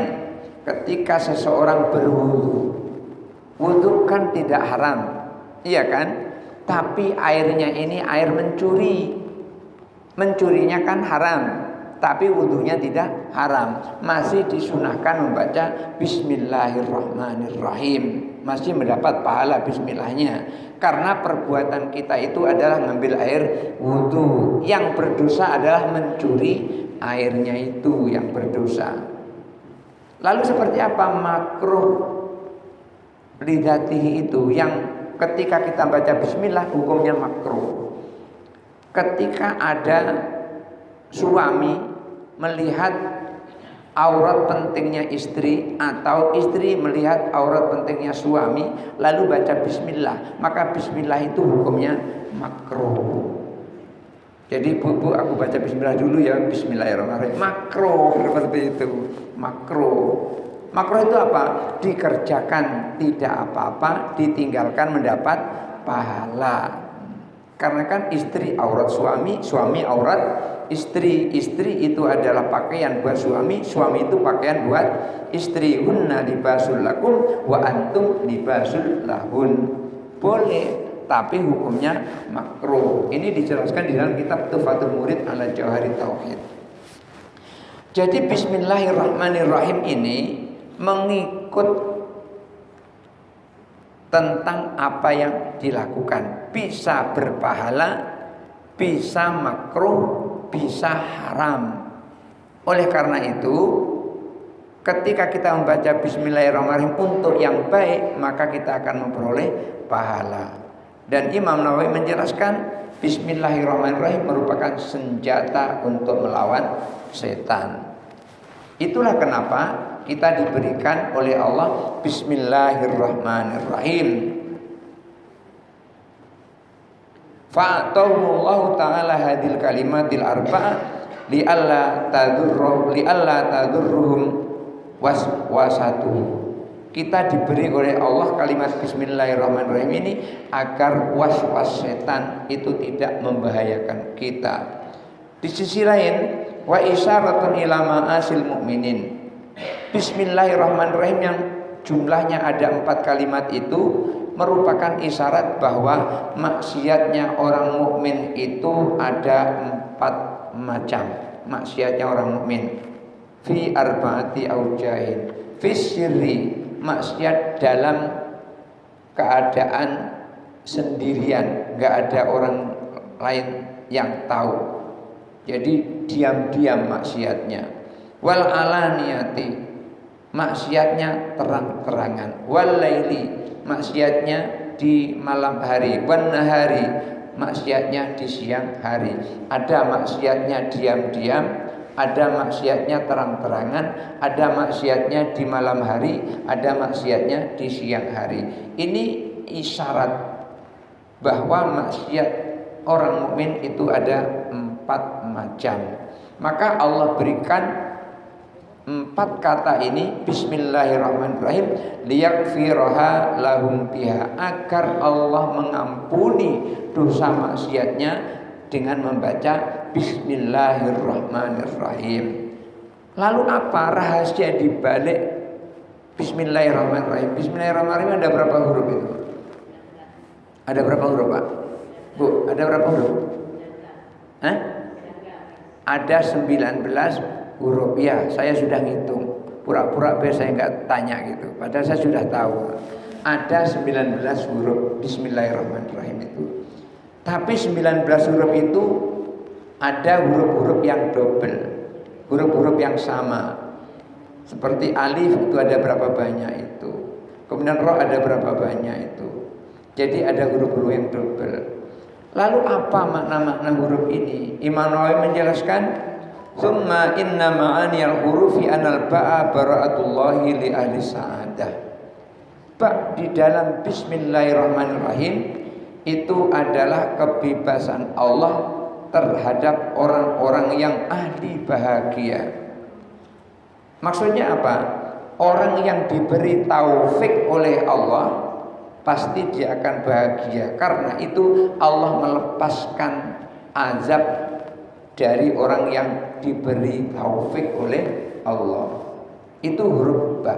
ketika seseorang berwudu, wudu kan tidak haram, iya kan? Tapi airnya ini air mencuri, mencurinya kan haram. Tapi wudunya tidak haram. Masih disunahkan membaca bismillahirrahmanirrahim. Masih mendapat pahala bismillahnya. Karena perbuatan kita itu adalah mengambil air wudu. Yang berdosa adalah mencuri airnya itu yang berdosa. Lalu seperti apa makruh lidatihi itu yang ketika kita baca bismillah hukumnya makruh? Ketika ada suami melihat aurat pentingnya istri atau istri melihat aurat pentingnya suami lalu baca bismillah, maka bismillah itu hukumnya makruh. Jadi bu aku baca bismillah dulu ya, bismillahirrahmanirrahim. Makruh seperti itu, makruh. Makruh itu apa? Dikerjakan tidak apa-apa, ditinggalkan mendapat pahala. Karena kan istri aurat suami, suami aurat istri. Istri itu adalah pakaian buat suami, suami itu pakaian buat istri. Hunna libasul lakum wa antum libasul lahun. Boleh, tapi hukumnya makruh. Ini dijelaskan di dalam kitab Tuhfatul Murid ala Jauhari Tauhid. Jadi bismillahirrahmanirrahim ini mengikut tentang apa yang dilakukan. Bisa berpahala, bisa makruh, bisa haram. Oleh karena itu, ketika kita membaca bismillahirrahmanirrahim untuk yang baik, maka kita akan memperoleh pahala. Dan Imam Nawawi menjelaskan bismillahirrahmanirrahim merupakan senjata untuk melawan setan. Itulah kenapa kita diberikan oleh Allah bismillahirrahmanirrahim. Fa'atahumullahu ta'ala hadil kalimatil arba'ah li'alla tadurruhum waswasatuh. Kita diberi oleh Allah kalimat bismillahirrahmanirrahim ini agar waswas setan itu tidak membahayakan kita. Di sisi lain, wa isyaratun ila ma'asil mu'minin. Bismillahirrahmanirrahim yang jumlahnya ada 4 kalimat itu merupakan isyarat bahwa maksiatnya orang mukmin itu ada 4 macam. Maksiatnya orang mukmin fi arba'ati aujahin. Fi sirri, maksiat dalam keadaan sendirian, enggak ada orang lain yang tahu. Jadi diam-diam maksiatnya. Wal alaniyati, maksiatnya terang-terangan. Wal laili, maksiatnya di malam hari. Wan nahari, maksiatnya di siang hari. Ada maksiatnya diam-diam, ada maksiatnya terang-terangan, ada maksiatnya di malam hari, ada maksiatnya di siang hari. Ini isyarat bahwa maksiat orang mukmin itu ada 4 macam. Maka Allah berikan 4 kata ini bismillahirrahmanirrahim liyakfiraha lahum biha, agar Allah mengampuni dosa maksiatnya dengan membaca bismillahirrahmanirrahim. Lalu apa rahasia di balik bismillahirrahmanirrahim? Bismillahirrahmanirrahim ada berapa huruf itu? Ada berapa huruf, Pak? Bu, ada berapa huruf? Hah? Ada 19 huruf. Ya, saya sudah ngitung. Pura-pura saya enggak tanya gitu. Padahal saya sudah tahu. Ada 19 huruf bismillahirrahmanirrahim itu. Tapi 19 huruf itu ada huruf-huruf yang double, huruf-huruf yang sama. Seperti alif itu ada berapa banyak itu. Kemudian ro ada berapa banyak itu. Jadi ada huruf-huruf yang double. Lalu apa makna-makna huruf ini? Imam Nawawi menjelaskan, "Tsumma inna ma'aniyal hurufi anal ba'a bara'atullahi li ahli sa'adah." Ba di dalam bismillahirrahmanirrahim itu adalah kebebasan Allah terhadap orang-orang yang ahli bahagia. Maksudnya apa? Orang yang diberi taufik oleh Allah pasti dia akan bahagia. Karena itu Allah melepaskan azab dari orang yang diberi taufik oleh Allah. Itu huruf ba.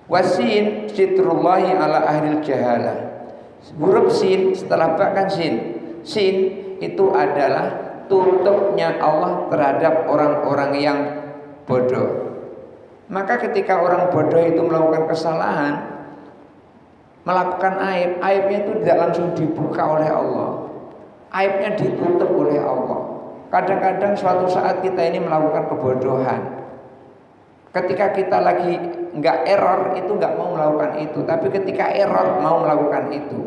Wasin sitrullahi ala ahlil jahalah. Huruf sin setelah ba kan sin. Sin itu adalah tutupnya Allah terhadap orang-orang yang bodoh. Maka ketika orang bodoh itu melakukan kesalahan, melakukan aib, aibnya itu tidak langsung dibuka oleh Allah. Aibnya ditutup oleh Allah. Kadang-kadang suatu saat kita ini melakukan kebodohan. Ketika kita lagi nggak error, itu nggak mau melakukan itu. Tapi ketika error mau melakukan itu.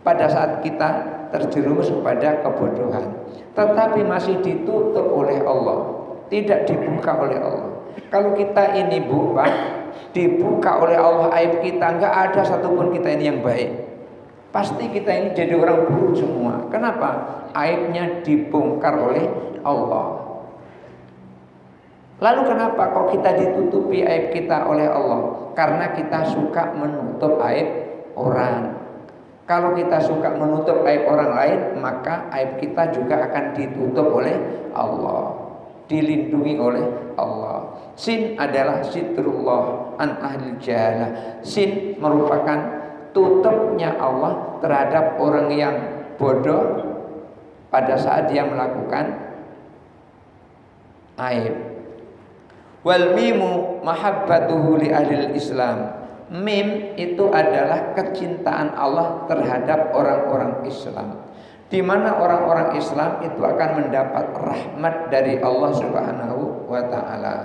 Pada saat kita terjerumus kepada kebodohan, tetapi masih ditutup oleh Allah, tidak dibuka oleh Allah. Kalau kita ini Pak, dibuka oleh Allah aib kita, nggak ada satupun kita ini yang baik. Pasti kita ini jadi orang buruk semua. Kenapa? Aibnya dibongkar oleh Allah. Lalu kenapa kok kita ditutupi aib kita oleh Allah? Karena kita suka menutup aib orang. Kalau kita suka menutup aib orang lain, maka aib kita juga akan ditutup oleh Allah, dilindungi oleh Allah. Sin adalah sitrullah an ahlil jahalah. Sin merupakan tutupnya Allah terhadap orang yang bodoh pada saat dia melakukan aib. Wal mimu mahabbatuhu li ahlil Islam. Mim itu adalah kecintaan Allah terhadap orang-orang Islam, di mana orang-orang Islam itu akan mendapat rahmat dari Allah Subhanahu wa ta'ala.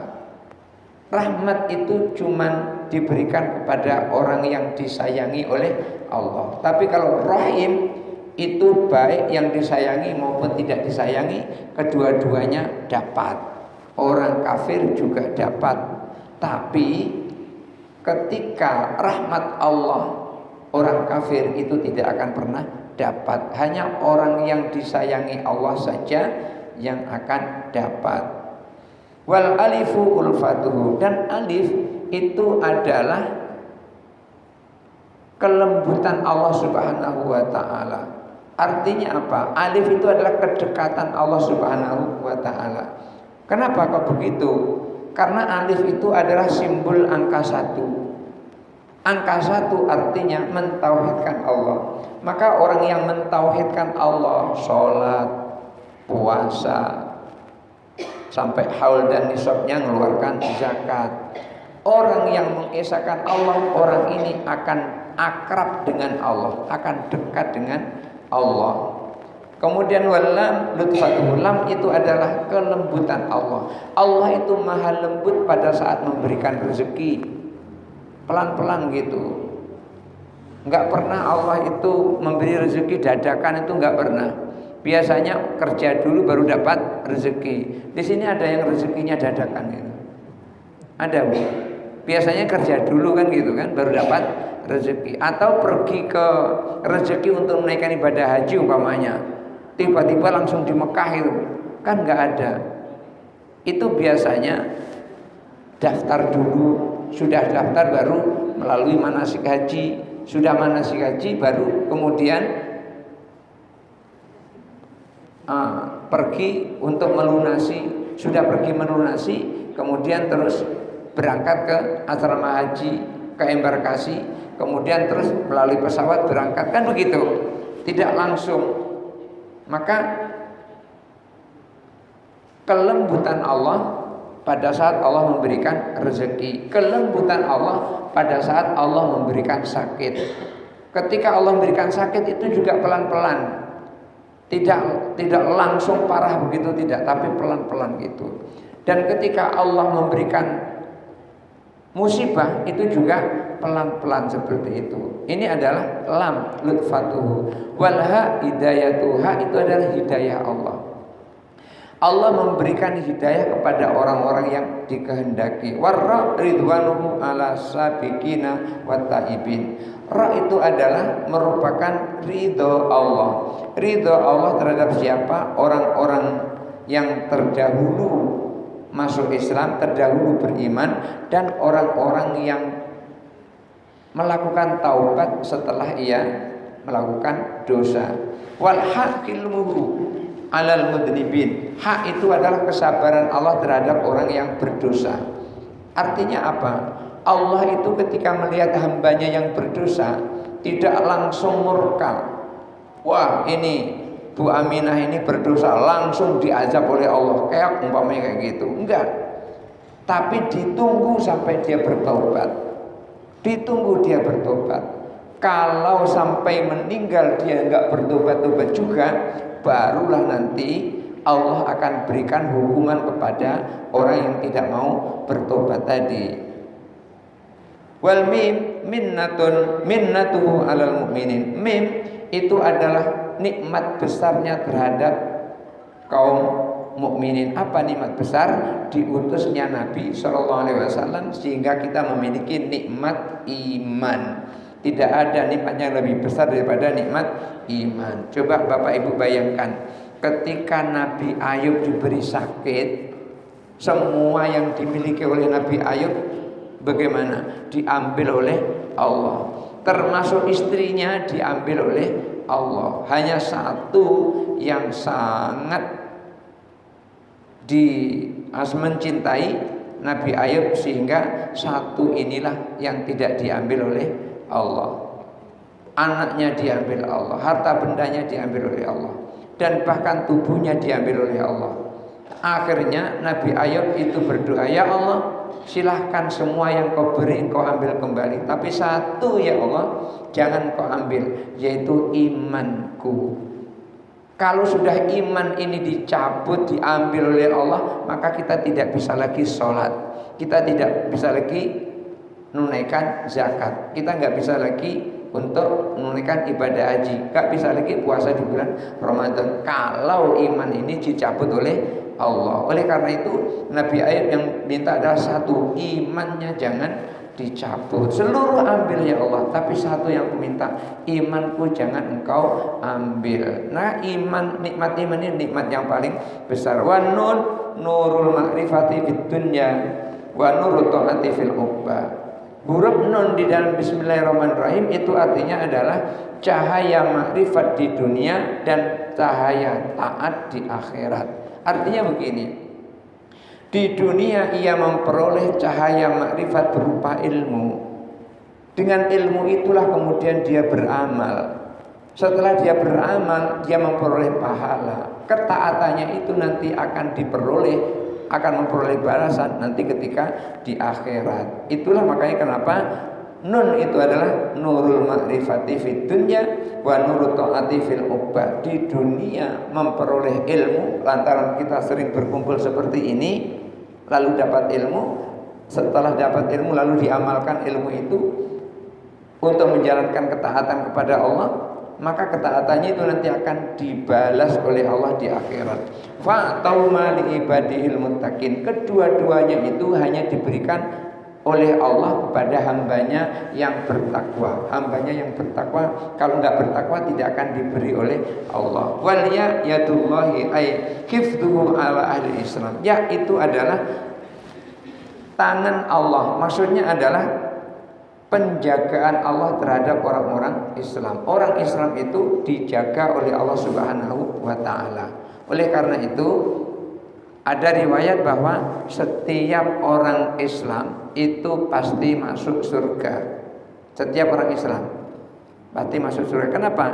Rahmat itu cuman diberikan kepada orang yang disayangi oleh Allah. Tapi kalau rahim itu baik yang disayangi maupun tidak disayangi, kedua-duanya dapat. Orang kafir juga dapat. Tapi ketika rahmat Allah, orang kafir itu tidak akan pernah dapat. Hanya orang yang disayangi Allah saja yang akan dapat. Wal alifu ulfatuhu. Dan alif itu adalah kelembutan Allah Subhanahu wa ta'ala. Artinya apa? Alif itu adalah kedekatan Allah Subhanahu wa ta'ala. Kenapa kok begitu? Karena alif itu adalah simbol angka 1. Angka 1 artinya mentauhidkan Allah. Maka orang yang mentauhidkan Allah, sholat, puasa, sampai haul dan nisabnya mengeluarkan zakat. Orang yang mengesahkan Allah, orang ini akan akrab dengan Allah, akan dekat dengan Allah. Kemudian walam lutfatuhu, lam itu adalah kelembutan Allah. Allah itu maha lembut pada saat memberikan rezeki. Pelan-pelan gitu. Enggak pernah Allah itu memberi rezeki dadakan, itu enggak pernah. Biasanya kerja dulu baru dapat rezeki. Di sini ada yang rezekinya dadakan gitu. Ada Bu. Biasanya kerja dulu kan gitu kan baru dapat rezeki, atau pergi ke rezeki untuk menaikkan ibadah haji umpamanya. Tiba-tiba langsung di Mekah itu kan nggak ada. Itu biasanya daftar dulu, sudah daftar baru melalui manasik haji, sudah manasik haji baru kemudian pergi untuk melunasi, sudah pergi melunasi kemudian terus berangkat ke asrama haji, ke embarkasi, kemudian terus melalui pesawat berangkat, kan begitu, tidak langsung. Maka kelembutan Allah pada saat Allah memberikan rezeki, kelembutan Allah pada saat Allah memberikan sakit. Ketika Allah memberikan sakit itu juga pelan-pelan, tidak langsung parah begitu, tidak, tapi pelan-pelan gitu. Dan ketika Allah memberikan musibah itu juga pelan-pelan seperti itu. Ini adalah lam lutfatuhu. Wal ha hidayatuhu. Ha itu adalah hidayah Allah. Allah memberikan hidayah kepada orang-orang yang dikehendaki. Warra ridwanuhu ala sabiqina wat taibin. Ra itu adalah merupakan ridho Allah. Ridho Allah terhadap siapa? Orang-orang yang terdahulu masuk Islam, terdahulu beriman, dan orang-orang yang melakukan taubat setelah ia melakukan dosa. Wal haqilmuhu alal mudnibin. Hak itu adalah kesabaran Allah terhadap orang yang berdosa. Artinya apa? Allah itu ketika melihat hambanya yang berdosa tidak langsung murka. Wah, ini Bu Aminah ini berdosa, langsung diazab oleh Allah. Kayak umpamanya kayak gitu. Enggak. Tapi ditunggu sampai dia bertobat. Ditunggu dia bertobat. Kalau sampai meninggal dia enggak bertobat-tobat juga, barulah nanti Allah akan berikan hukuman kepada orang yang tidak mau bertobat tadi. Wal mim minnatuhu alal mu'minin. Mim itu adalah nikmat besarnya terhadap kaum mukminin. Apa nikmat besar? Diutusnya Nabi SAW sehingga kita memiliki nikmat iman. Tidak ada nikmat yang lebih besar daripada nikmat iman. Coba Bapak Ibu bayangkan, ketika Nabi Ayub diberi sakit, semua yang dimiliki oleh Nabi Ayub bagaimana? Diambil oleh Allah. Termasuk istrinya diambil oleh Allah. Hanya satu yang sangat mencintai Nabi Ayub, sehingga satu inilah yang tidak diambil oleh Allah. Anaknya diambil Allah, harta bendanya diambil oleh Allah, dan bahkan tubuhnya diambil oleh Allah. Akhirnya Nabi Ayub itu berdoa, ya Allah, silahkan semua yang kau beri engkau ambil kembali, tapi satu ya Allah jangan kau ambil, yaitu imanku. Kalau sudah iman ini dicabut, diambil oleh Allah, maka kita tidak bisa lagi sholat, kita tidak bisa lagi menunaikan zakat, kita nggak bisa lagi untuk menunaikan ibadah haji, nggak bisa lagi puasa di bulan Ramadan kalau iman ini dicabut oleh Allah. Oleh karena itu Nabi Ayub yang minta adalah satu, imannya jangan dicabut, seluruh ambil ya Allah, tapi satu yang aku minta, imanku jangan engkau ambil. Nah, iman, nikmat iman ini nikmat yang paling besar. Wa nun nurul ma'rifati fid dunya wa nurut ta'ati fil uqba. Huruf nun di dalam Bismillahirrahmanirrahim itu artinya adalah cahaya makrifat di dunia dan cahaya taat di akhirat. Artinya begini, di dunia ia memperoleh cahaya makrifat berupa ilmu. Dengan ilmu itulah kemudian dia beramal. Setelah dia beramal, dia memperoleh pahala. Ketaatannya itu nanti akan memperoleh balasan nanti ketika di akhirat. Itulah makanya kenapa nun itu adalah nurul ma'rifati fid dunya wa nurut ta'ati fil uqba. Di dunia memperoleh ilmu lantaran kita sering berkumpul seperti ini, lalu dapat ilmu. Setelah dapat ilmu lalu diamalkan ilmu itu untuk menjalankan ketaatan kepada Allah, maka ketaatannya itu nanti akan dibalas oleh Allah di akhirat. Fa'tauma li ibadihil muttaqin. Kedua-duanya itu hanya diberikan oleh Allah kepada hambanya yang bertakwa. Hambanya yang bertakwa, kalau enggak bertakwa tidak akan diberi oleh Allah. Wal yadullahi ay hifdhuhu ala ahli Islam. Ya, itu adalah tangan Allah. Maksudnya adalah penjagaan Allah terhadap orang-orang Islam. Orang Islam itu dijaga oleh Allah Subhanahu wa ta'ala. Oleh karena itu ada riwayat bahwa setiap orang Islam itu pasti masuk surga. Setiap orang Islam pasti masuk surga. Kenapa?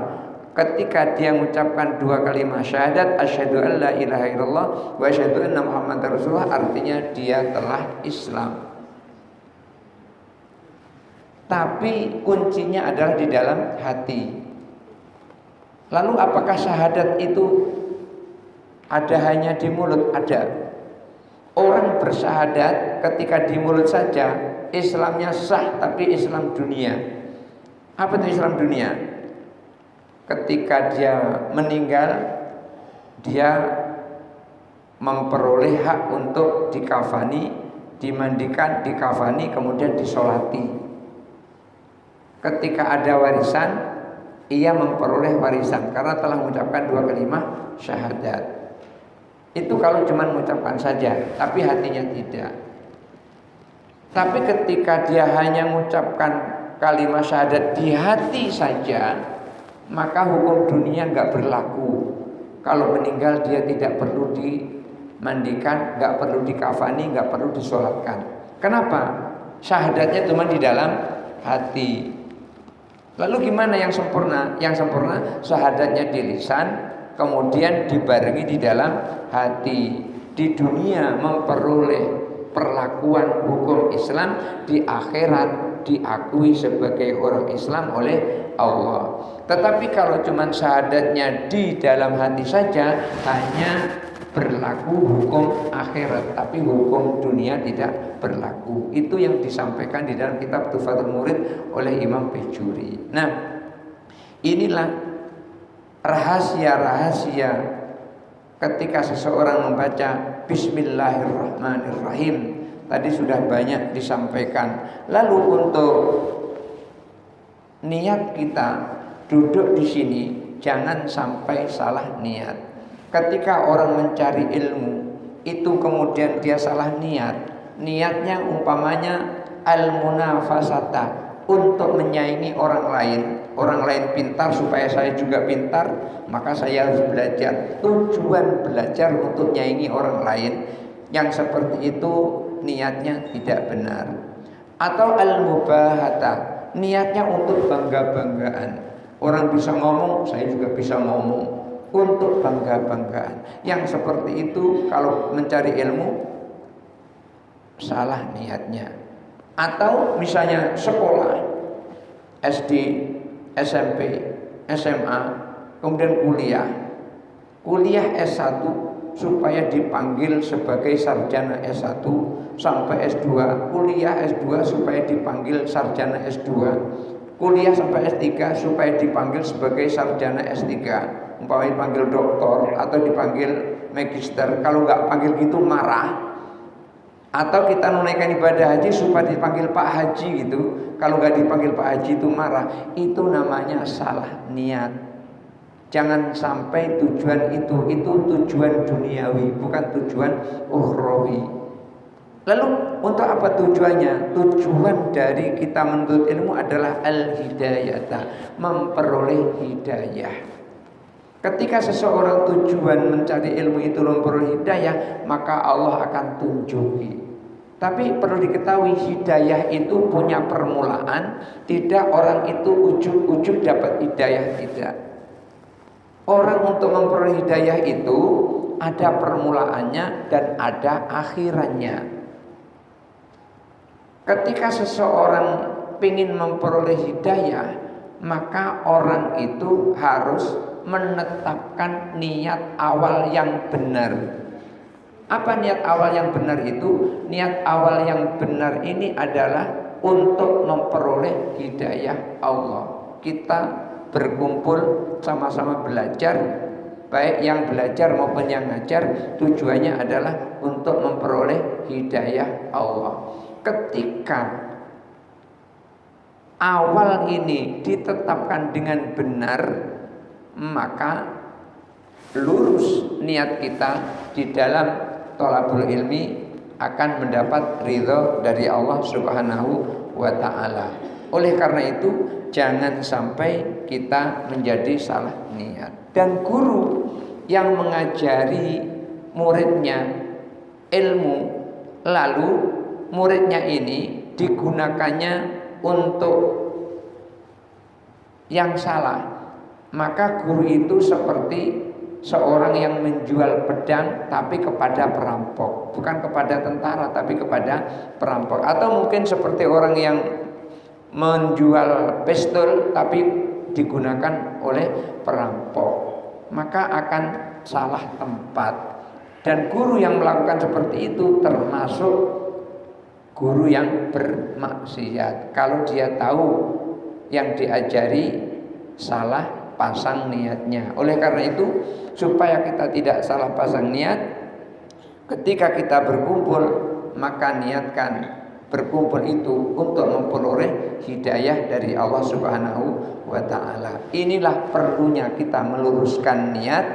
Ketika dia mengucapkan dua kalimat syahadat, asyhadu an la ilaha illallah wa asyhadu anna muhammadar rasulullah, artinya dia telah Islam. Tapi kuncinya adalah di dalam hati. Lalu apakah syahadat itu ada hanya di mulut? Ada. Orang bersyahadat ketika di mulut saja Islamnya sah, tapi Islam dunia. Apa itu Islam dunia? Ketika dia meninggal, dia memperoleh hak untuk dikafani, dimandikan, dikafani, kemudian disolati. Ketika ada warisan, ia memperoleh warisan karena telah mengucapkan 2 kalimat syahadat. Itu kalau cuma mengucapkan saja, tapi hatinya tidak. Tapi ketika dia hanya mengucapkan kalimat syahadat di hati saja, maka hukum dunia nggak berlaku. Kalau meninggal dia tidak perlu dimandikan, nggak perlu dikafani, nggak perlu disolatkan. Kenapa? Syahadatnya cuma di dalam hati. Lalu gimana yang sempurna? Yang sempurna syahadatnya di lisan, kemudian dibarengi di dalam hati. Di dunia memperoleh perlakuan hukum Islam, di akhirat diakui sebagai orang Islam oleh Allah. Tetapi kalau cuma syahadatnya di dalam hati saja, hanya berlaku hukum akhirat, tapi hukum dunia tidak berlaku. Itu yang disampaikan di dalam kitab Tuhfatul Murid oleh Imam Bajuri. Nah, inilah rahasia-rahasia ketika seseorang membaca Bismillahirrahmanirrahim. Tadi sudah banyak disampaikan. Lalu untuk niat kita duduk di sini, jangan sampai salah niat. Ketika orang mencari ilmu, itu kemudian dia salah niat. Niatnya umpamanya al-munafasata, untuk menyaingi orang lain. Orang lain pintar supaya saya juga pintar, maka saya harus belajar. Tujuan belajar untuk menyaingi orang lain, yang seperti itu niatnya tidak benar. Atau al-mubahata, niatnya untuk bangga-banggaan. Orang bisa ngomong, saya juga bisa ngomong, untuk bangga-banggaan. Yang seperti itu kalau mencari ilmu salah niatnya. Atau misalnya sekolah SD, SMP, SMA, kemudian kuliah S1 supaya dipanggil sebagai sarjana S1 sampai S2, kuliah S2 supaya dipanggil sarjana S2, kuliah sampai S3 supaya dipanggil sebagai sarjana S3, umpamanya dipanggil doktor atau dipanggil magister. Kalau nggak panggil gitu marah. Atau kita menunaikan ibadah haji supaya dipanggil Pak Haji gitu. Kalau nggak dipanggil Pak Haji itu marah. Itu namanya salah niat. Jangan sampai tujuan itu tujuan duniawi, bukan tujuan ukhrawi. Lalu untuk apa tujuannya? Tujuan dari kita menuntut ilmu adalah al-hidayata, memperoleh hidayah. Ketika seseorang tujuan mencari ilmu itu memperoleh hidayah, maka Allah akan tunjuki. Tapi perlu diketahui, hidayah itu punya permulaan. Tidak orang itu ujuk-ujuk dapat hidayah, tidak. Orang untuk memperoleh hidayah itu ada permulaannya dan ada akhirannya. Ketika seseorang ingin memperoleh hidayah, maka orang itu harus menetapkan niat awal yang benar. Apa niat awal yang benar itu? Niat awal yang benar ini adalah untuk memperoleh hidayah Allah. Kita berkumpul sama-sama belajar, baik yang belajar maupun yang ngajar, tujuannya adalah untuk memperoleh hidayah Allah. Ketika awal ini ditetapkan dengan benar, maka lurus niat kita di dalam thalabul ilmi akan mendapat ridho dari Allah Subhanahu wa ta'ala. Oleh karena itu, jangan sampai kita menjadi salah niat. Dan guru yang mengajari muridnya ilmu, lalu muridnya ini digunakannya untuk yang salah, maka guru itu seperti seorang yang menjual pedang tapi kepada perampok, bukan kepada tentara tapi kepada perampok. Atau mungkin seperti orang yang menjual pistol tapi digunakan oleh perampok, maka akan salah tempat. Dan guru yang melakukan seperti itu termasuk guru yang bermaksiat. Kalau dia tahu yang diajari salah pasang niatnya. Oleh karena itu, supaya kita tidak salah pasang niat, ketika kita berkumpul, maka niatkan berkumpul itu untuk memperoleh hidayah dari Allah Subhanahu wa ta'ala. Inilah perlunya kita meluruskan niat,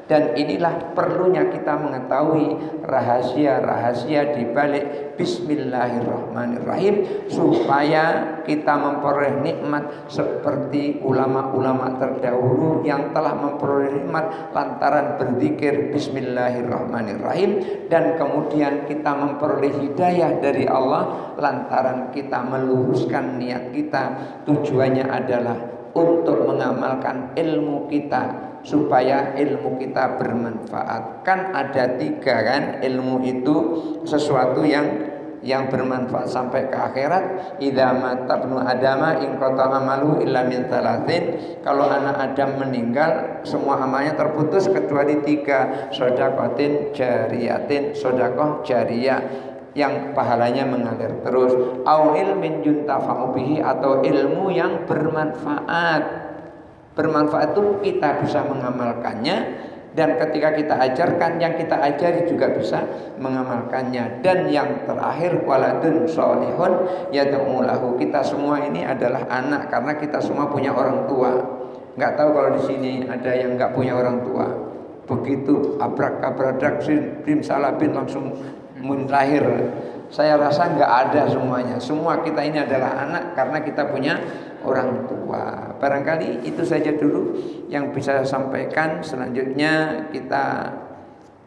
dan inilah perlunya kita mengetahui rahasia-rahasia di balik Bismillahirrahmanirrahim, supaya kita memperoleh nikmat seperti ulama-ulama terdahulu yang telah memperoleh nikmat lantaran berzikir Bismillahirrahmanirrahim, dan kemudian kita memperoleh hidayah dari Allah lantaran kita meluruskan niat kita. Tujuannya adalah untuk mengamalkan ilmu kita supaya ilmu kita bermanfaat. Kan ada 3 kan, ilmu itu sesuatu yang bermanfaat sampai ke akhirat. Idza mata ibnu adama in qata amalu illa min thalathin. Kalau anak Adam meninggal, semua amalnya terputus kecuali 3, sedekatin jariyatin, sedekah jariyah yang pahalanya mengalir terus, au ilmin yuntafa'u bihi, atau ilmu yang bermanfaat. Bermanfaat itu kita bisa mengamalkannya, dan ketika kita ajarkan, yang kita ajari juga bisa mengamalkannya. Dan yang terakhir, waladun sholihun yad'u lahu. Kita semua ini adalah anak karena kita semua punya orang tua. Enggak tahu kalau di sini ada yang enggak punya orang tua. Begitu abrak-abradak bin salabin langsung lahir. Saya rasa enggak ada semuanya. Semua kita ini adalah anak karena kita punya orang tua. Barangkali itu saja dulu yang bisa saya sampaikan. Selanjutnya kita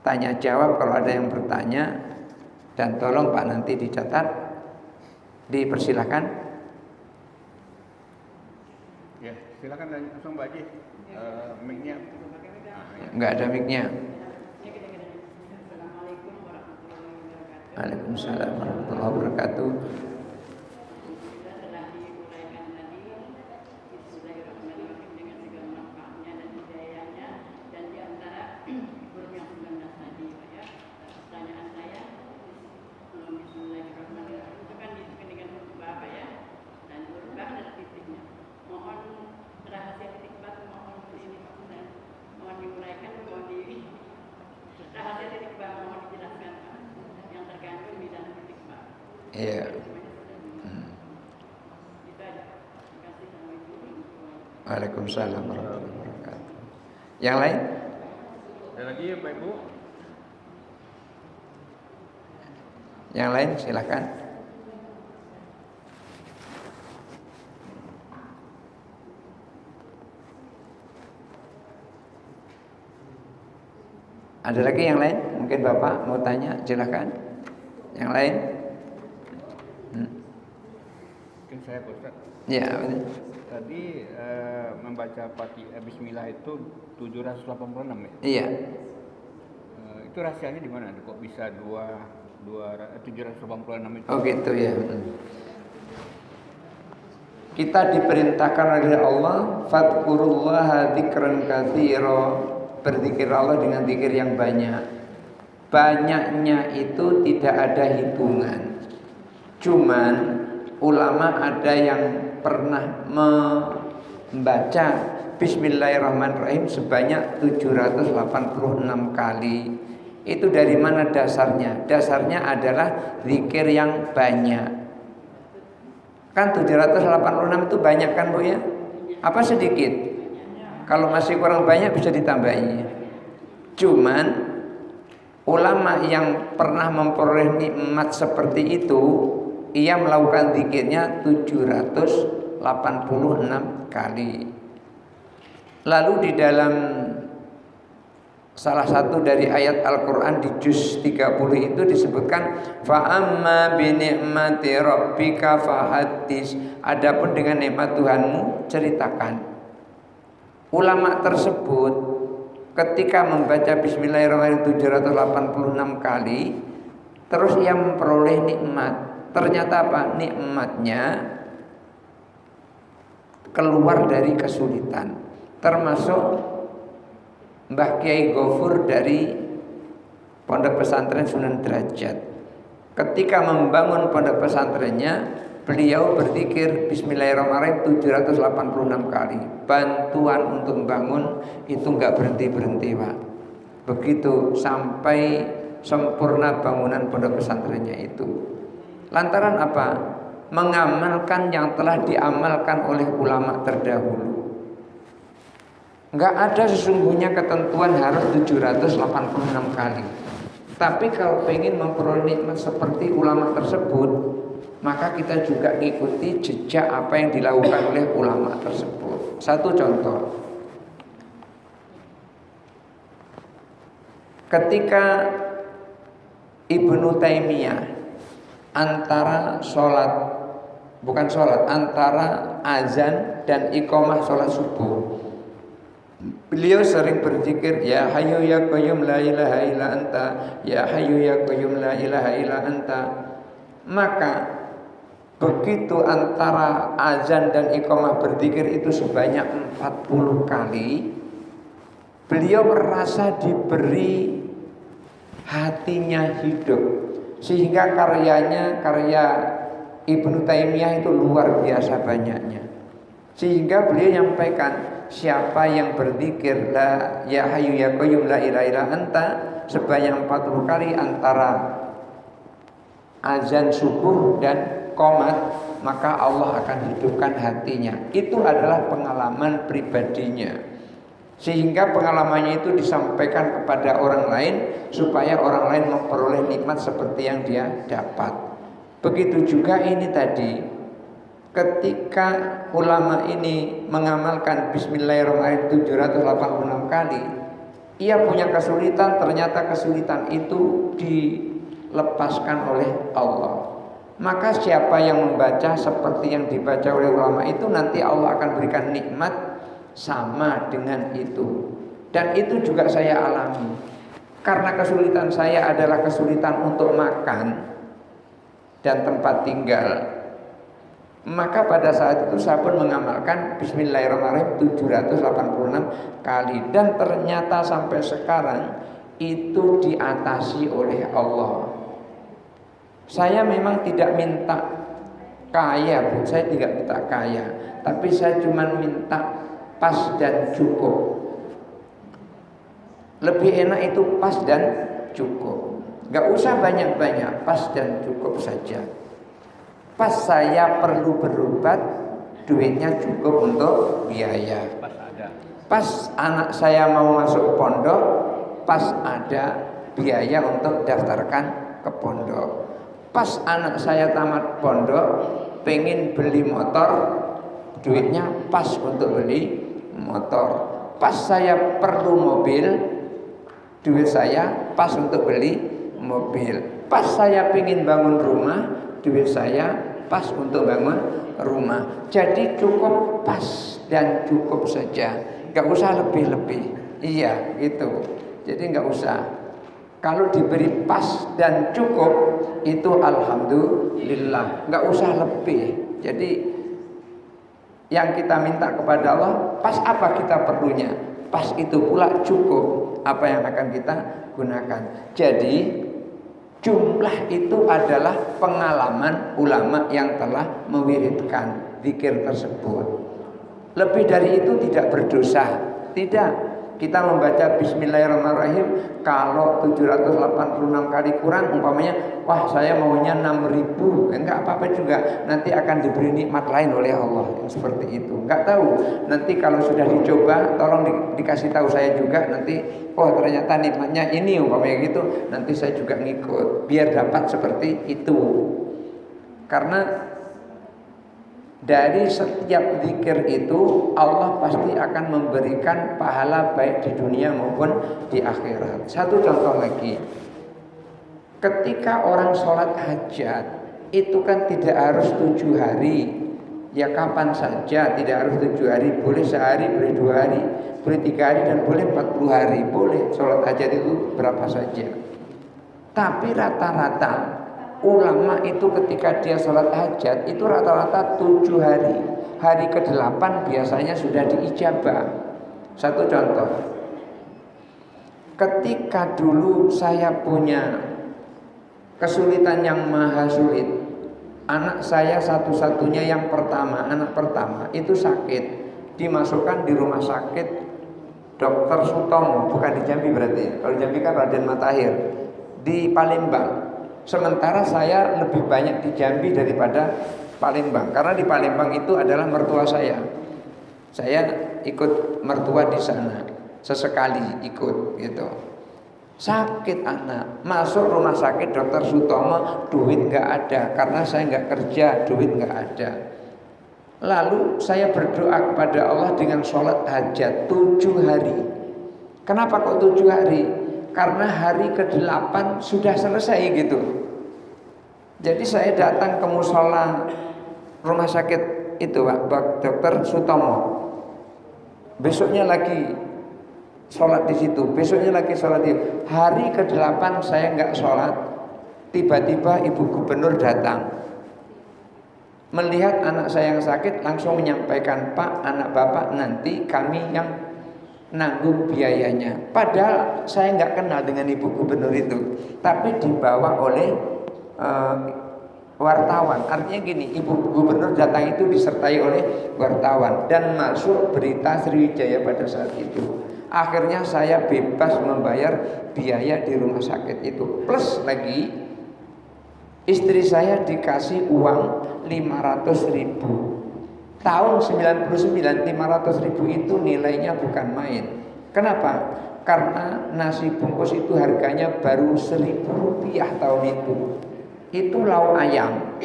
tanya jawab kalau ada yang bertanya, dan tolong Pak nanti dicatat, dipersilakan. Ya, silakan langsung Pak Haji. Mic-nya. Enggak ada mic-nya. Waalaikumsalam warahmatullahi wabarakatuh. Iya. Waalaikumsalam warahmatullahi wabarakatuh. Yang lain? Ada lagi ya Pak Ibu? Yang lain silakan. Ada lagi yang lain? Mungkin Bapak mau tanya, silakan. Yang lain? Mungkin saya Ustaz. Ya, Tadi membaca Bismillah itu 786 ya? iya. Itu rahasianya di mana? Kok bisa 786 itu? Oh gitu ya. Kita diperintahkan oleh Allah, fadkurullaha dzikran katsira, berzikir Allah dengan zikir yang banyak. Banyaknya itu tidak ada hitungan. Cuman ulama ada yang pernah membaca Bismillahirrahmanirrahim sebanyak 786 kali. Itu dari mana dasarnya? Dasarnya adalah zikir yang banyak. Kan 786 itu banyak kan Bu ya? Apa sedikit? Kalau masih kurang banyak bisa ditambahi. Cuman ulama yang pernah memperoleh nikmat seperti itu, ia melakukan zikirnya 786 kali. Lalu di dalam salah satu dari ayat Al-Quran di juz 30 itu disebutkan fa'amma binikmati rabbika fahaddis. Adapun dengan nikmat Tuhanmu ceritakan. Ulama tersebut ketika membaca Bismillahirrahmanirrahim 786 kali, terus ia memperoleh nikmat. Ternyata apa? Nikmatnya keluar dari kesulitan. Termasuk Mbah Kiai Ghafur dari Pondok Pesantren Sunan Derajat. Ketika membangun pondok pesantrennya, beliau berzikir Bismillahirrahmanirrahim 786 kali. Bantuan untuk membangun itu enggak berhenti-berhenti, Pak. Begitu sampai sempurna bangunan pondok pesantrennya itu. Lantaran apa? Mengamalkan yang telah diamalkan oleh ulama terdahulu. Enggak ada sesungguhnya ketentuan harus 786 kali. Tapi kalau ingin memperoleh nikmat seperti ulama tersebut, maka kita juga ikuti jejak apa yang dilakukan oleh ulama tersebut. Satu contoh, ketika Ibnu Taimiyah antara azan dan iqamah sholat subuh, beliau sering berzikir, ya hayyu ya qayyum la ilaha illa anta, ya hayyu ya qayyum la ilaha illa anta. Maka begitu antara azan dan iqamah berzikir itu sebanyak 40 kali, beliau merasa diberi hatinya hidup, sehingga karya Ibnu Taimiyah itu luar biasa banyaknya. Sehingga beliau menyampaikan, siapa yang berzikir la ya hayyu ya qayyum la ilaha illa anta sebanyak 40 kali antara azan subuh dan qomat, maka Allah akan hidupkan hatinya. Itu adalah pengalaman pribadinya. Sehingga pengalamannya itu disampaikan kepada orang lain supaya orang lain memperoleh nikmat seperti yang dia dapat. Begitu juga ini tadi, ketika ulama ini mengamalkan Bismillahirrahmanirrahim 786 kali, ia punya kesulitan, ternyata kesulitan itu dilepaskan oleh Allah. Maka siapa yang membaca seperti yang dibaca oleh ulama itu, nanti Allah akan berikan nikmat sama dengan itu. Dan itu juga saya alami. Karena kesulitan saya adalah kesulitan untuk makan dan tempat tinggal, maka pada saat itu saya pun mengamalkan Bismillahirrahmanirrahim 786 kali. Dan ternyata sampai sekarang itu diatasi oleh Allah. Saya memang tidak minta kaya, Bu. Saya tidak minta kaya, tapi saya cuma minta pas dan cukup. Lebih enak itu pas dan cukup. Gak usah banyak-banyak, pas dan cukup saja. Pas saya perlu berobat, duitnya cukup untuk biaya. Pas anak saya mau masuk pondok, pas ada biaya untuk daftarkan ke pondok. Pas anak saya tamat pondok, pengen beli motor, duitnya pas untuk beli motor. Pas saya perlu mobil, duit saya pas untuk beli mobil. Pas saya pengen bangun rumah, duit saya pas untuk bangun rumah. Jadi cukup pas dan cukup saja, gak usah lebih-lebih. Iya gitu. Jadi gak usah. Kalau diberi pas dan cukup, itu alhamdulillah, gak usah lebih. Jadi yang kita minta kepada Allah, pas apa kita perlunya, pas itu pula cukup apa yang akan kita gunakan. Jadi jumlah itu adalah pengalaman ulama yang telah mewiridkan zikir tersebut. Lebih dari itu tidak berdosa. Tidak. Kita membaca Bismillahirrahmanirrahim, kalau 786 kali kurang, umpamanya, wah saya maunya 6.000, enggak apa-apa juga. Nanti akan diberi nikmat lain oleh Allah yang seperti itu. Enggak tahu. Nanti kalau sudah dicoba, tolong dikasih tahu saya juga. Nanti, oh ternyata nikmatnya ini, umpamanya gitu. Nanti saya juga ngikut, biar dapat seperti itu. Karena dari setiap zikir itu Allah pasti akan memberikan pahala baik di dunia maupun di akhirat. Satu contoh lagi, ketika orang sholat hajat itu kan tidak harus 7 hari, ya kapan saja, tidak harus 7 hari, boleh sehari, boleh 2 hari, boleh 3 hari, dan boleh 40 hari, boleh sholat hajat itu berapa saja. Tapi rata-rata ulama itu ketika dia sholat hajat itu rata-rata 7 hari. Hari ke-8 biasanya sudah diijabah. Satu contoh, ketika dulu saya punya kesulitan yang maha sulit, Anak saya satu-satunya yang pertama, anak pertama itu sakit, dimasukkan di rumah sakit Dr. Sutomo, bukan di Jambi berarti ya. Kalau Jambi kan Raden Matahir, di Palembang. Sementara saya lebih banyak di Jambi daripada Palembang, karena di Palembang itu adalah mertua saya. Saya ikut mertua di sana, sesekali ikut gitu. Sakit anak, masuk rumah sakit Dr. Sutomo, duit nggak ada, karena saya nggak kerja, duit nggak ada. Lalu saya berdoa kepada Allah dengan sholat hajat 7 hari. Kenapa kok 7 hari? Karena hari ke-8 sudah selesai gitu. Jadi saya datang ke musola rumah sakit itu Pak Dr. Sutomo. Besoknya lagi sholat di situ, besoknya lagi sholat di situ. Hari ke-8 saya nggak sholat. Tiba-tiba Ibu Gubernur datang. Melihat anak saya yang sakit, langsung menyampaikan, Pak, anak Bapak nanti kami yang nanggung biayanya. Padahal saya nggak kenal dengan Ibu Gubernur itu, tapi dibawa oleh wartawan. Artinya gini, Ibu Gubernur datang itu disertai oleh wartawan dan masuk berita Sriwijaya pada saat itu. Akhirnya saya bebas membayar biaya di rumah sakit itu. Plus lagi istri saya dikasih uang 500.000. Tahun 99 500.000 itu nilainya bukan main. Kenapa? Karena nasi bungkus itu harganya baru 1.000 rupiah tahun itu. Itu lauk ayam.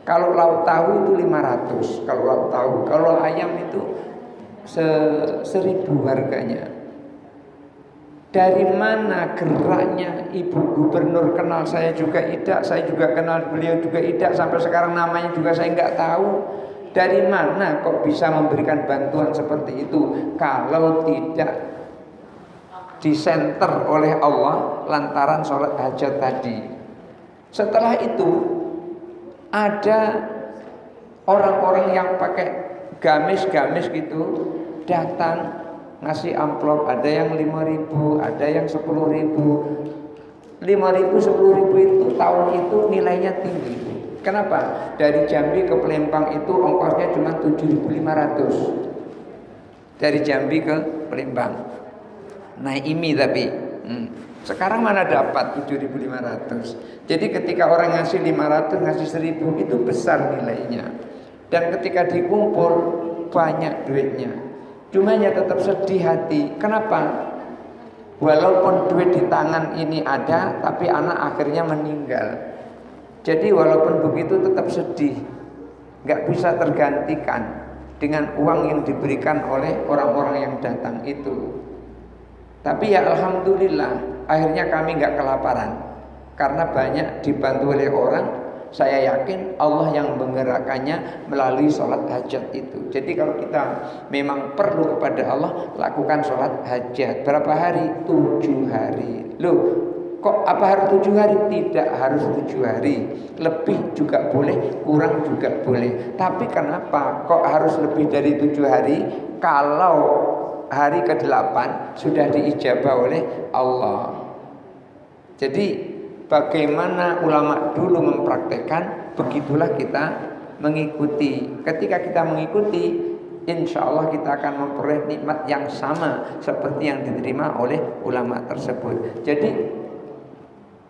Kalau lauk tahu itu 500. Kalau lauk tahu, kalau ayam itu 1.000 harganya. Dari mana geraknya Ibu Gubernur kenal saya juga tidak, saya juga kenal beliau juga tidak, sampai sekarang namanya juga saya nggak tahu. Dari mana kok bisa memberikan bantuan seperti itu kalau tidak disenter oleh Allah lantaran sholat hajat tadi. Setelah itu ada orang-orang yang pakai gamis-gamis gitu datang ngasih amplop, ada yang 5.000, ada yang 10.000. 5.000, 10.000 itu tahun itu nilainya tinggi. Kenapa? Dari Jambi ke Palembang itu ongkosnya cuma 7.500. Dari Jambi ke Palembang. Naik IMI tapi. Sekarang mana dapat 7.500. Jadi ketika orang ngasih 500, ngasih 1.000 itu besar nilainya. Dan ketika dikumpul banyak duitnya. Cuma ya tetap sedih hati. Kenapa? Walaupun duit di tangan ini ada, tapi anak akhirnya meninggal. Jadi walaupun begitu tetap sedih, nggak bisa tergantikan dengan uang yang diberikan oleh orang-orang yang datang itu. Tapi ya alhamdulillah, akhirnya kami nggak kelaparan karena banyak dibantu oleh orang. Saya yakin Allah yang menggerakkannya melalui sholat hajat itu. Jadi kalau kita memang perlu kepada Allah, lakukan sholat hajat. Berapa hari? 7 hari. Loh, kok apa harus 7 hari? Tidak harus 7 hari. Lebih juga boleh, kurang juga boleh. Tapi kenapa kok harus lebih dari 7 hari? Kalau hari ke-8 sudah diijabah oleh Allah. Jadi bagaimana ulama dulu mempraktekkan, begitulah kita mengikuti. Ketika kita mengikuti, insya Allah kita akan memperoleh nikmat yang sama seperti yang diterima oleh ulama tersebut. Jadi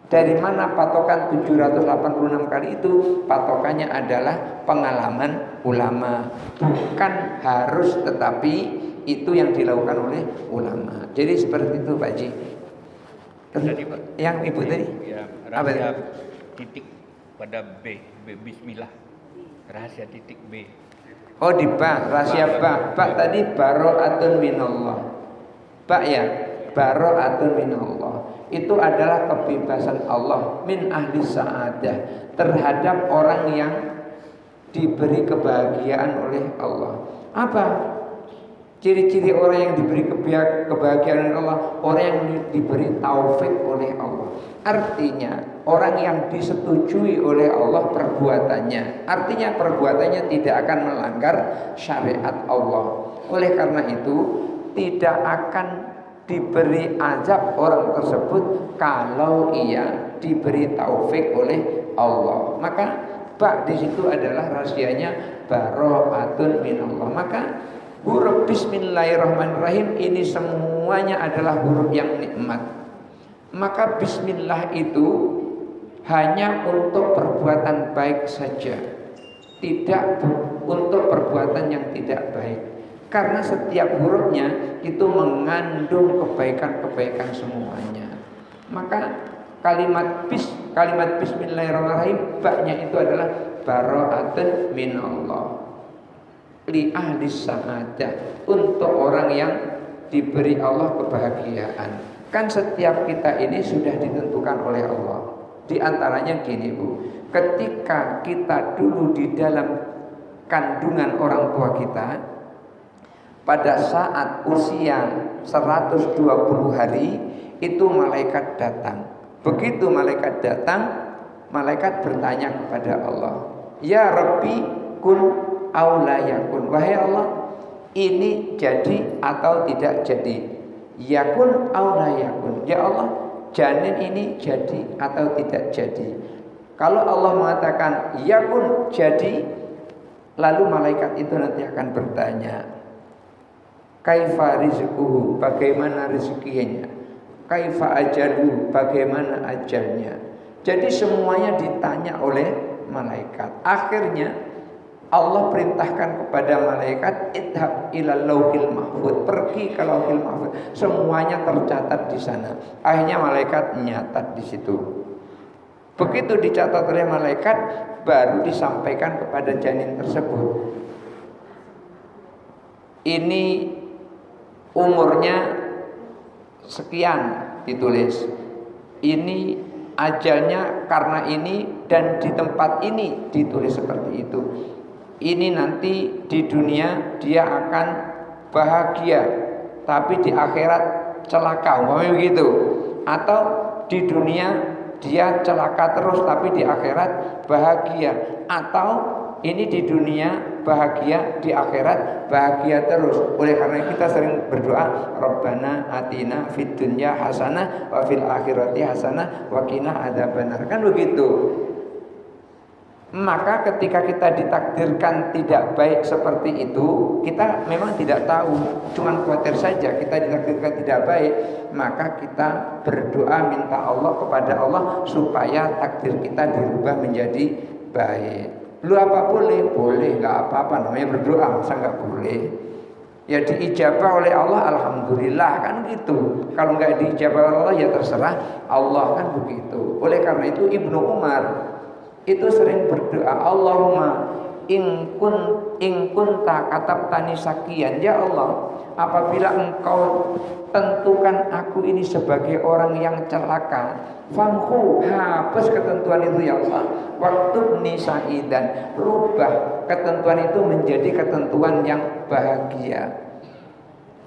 dari mana patokan 786 kali itu? Patokannya adalah pengalaman ulama, bukan harus, tetapi itu yang dilakukan oleh ulama. Jadi seperti itu Pak Ji. Tadi Pak, Yang Ibu tadi? Ya, rahasia titik pada B, Bismillah. Rahasia titik B. Oh di ba, rahasia ba. Ba tadi baro'atun minallah. Ba ya, baro'atun minallah. Itu adalah kebebasan Allah min ahli sa'adah terhadap orang yang diberi kebahagiaan oleh Allah. Apa? Ciri-ciri orang yang diberi kebahagiaan oleh Allah, orang yang diberi taufik oleh Allah. Artinya orang yang disetujui oleh Allah perbuatannya. Artinya perbuatannya tidak akan melanggar syariat Allah. Oleh karena itu tidak akan diberi azab orang tersebut kalau ia diberi taufik oleh Allah. Maka Ba di situ adalah rahasianya bara'atun minallah. Maka huruf bismillahirrahmanirrahim ini semuanya adalah huruf yang nikmat. Maka bismillah itu hanya untuk perbuatan baik saja, tidak untuk perbuatan yang tidak baik. Karena setiap hurufnya itu mengandung kebaikan-kebaikan semuanya. Maka kalimat bismillahirrahmanirrahim, ba-nya itu adalah bara'atun minallah li ahli sa'adah, untuk orang yang diberi Allah kebahagiaan. Kan setiap kita ini sudah ditentukan oleh Allah. Di antaranya gini Bu, ketika kita dulu di dalam kandungan orang tua kita, pada saat usia 120 hari itu malaikat datang. Begitu malaikat datang, malaikat bertanya kepada Allah, ya Rabbi kun aula yakun, wahai Allah, ini jadi atau tidak jadi? Yakun aula yakun, ya Allah, janin ini jadi atau tidak jadi? Kalau Allah mengatakan yakun, jadi, lalu malaikat itu nanti akan bertanya, kaifa rizquhu, bagaimana rezekinya? Kaifa ajalu, bagaimana ajalnya? Jadi semuanya ditanya oleh malaikat. Akhirnya Allah perintahkan kepada malaikat, idhab ilal lauhil mahfud, pergi ke lauhil mahfud. Semuanya tercatat di sana. Akhirnya malaikat nyatat di situ. Begitu dicatat oleh malaikat, baru disampaikan kepada janin tersebut. Ini umurnya sekian, ditulis. Ini ajalnya karena ini dan di tempat ini, ditulis seperti itu. Ini nanti di dunia dia akan bahagia, tapi di akhirat celaka, umpamanya begitu. Atau di dunia dia celaka terus, tapi di akhirat bahagia. Atau ini di dunia bahagia, di akhirat bahagia terus. Oleh karena kita sering berdoa, Rabbana atina fid dunya hasanah wa fil akhirati hasanah wa qina adzabannar. Kan begitu. Maka ketika kita ditakdirkan tidak baik seperti itu, kita memang tidak tahu, cuman khawatir saja kita ditakdirkan tidak baik, maka kita berdoa minta Allah kepada Allah supaya takdir kita dirubah menjadi baik. Lu apa boleh? Boleh, nggak apa-apa, namanya berdoa, masa nggak boleh? Ya diijabah oleh Allah, alhamdulillah, kan gitu. Kalau nggak diijabah oleh Allah ya terserah Allah, kan begitu. Oleh karena itu Ibnu Umar itu sering berdoa, Allahumma in kunta katabtani sakian, ya Allah, apabila engkau tentukan aku ini sebagai orang yang celaka, famhu, hapus ketentuan itu ya Allah, waktubni sa'idan, rubah ketentuan itu menjadi ketentuan yang bahagia.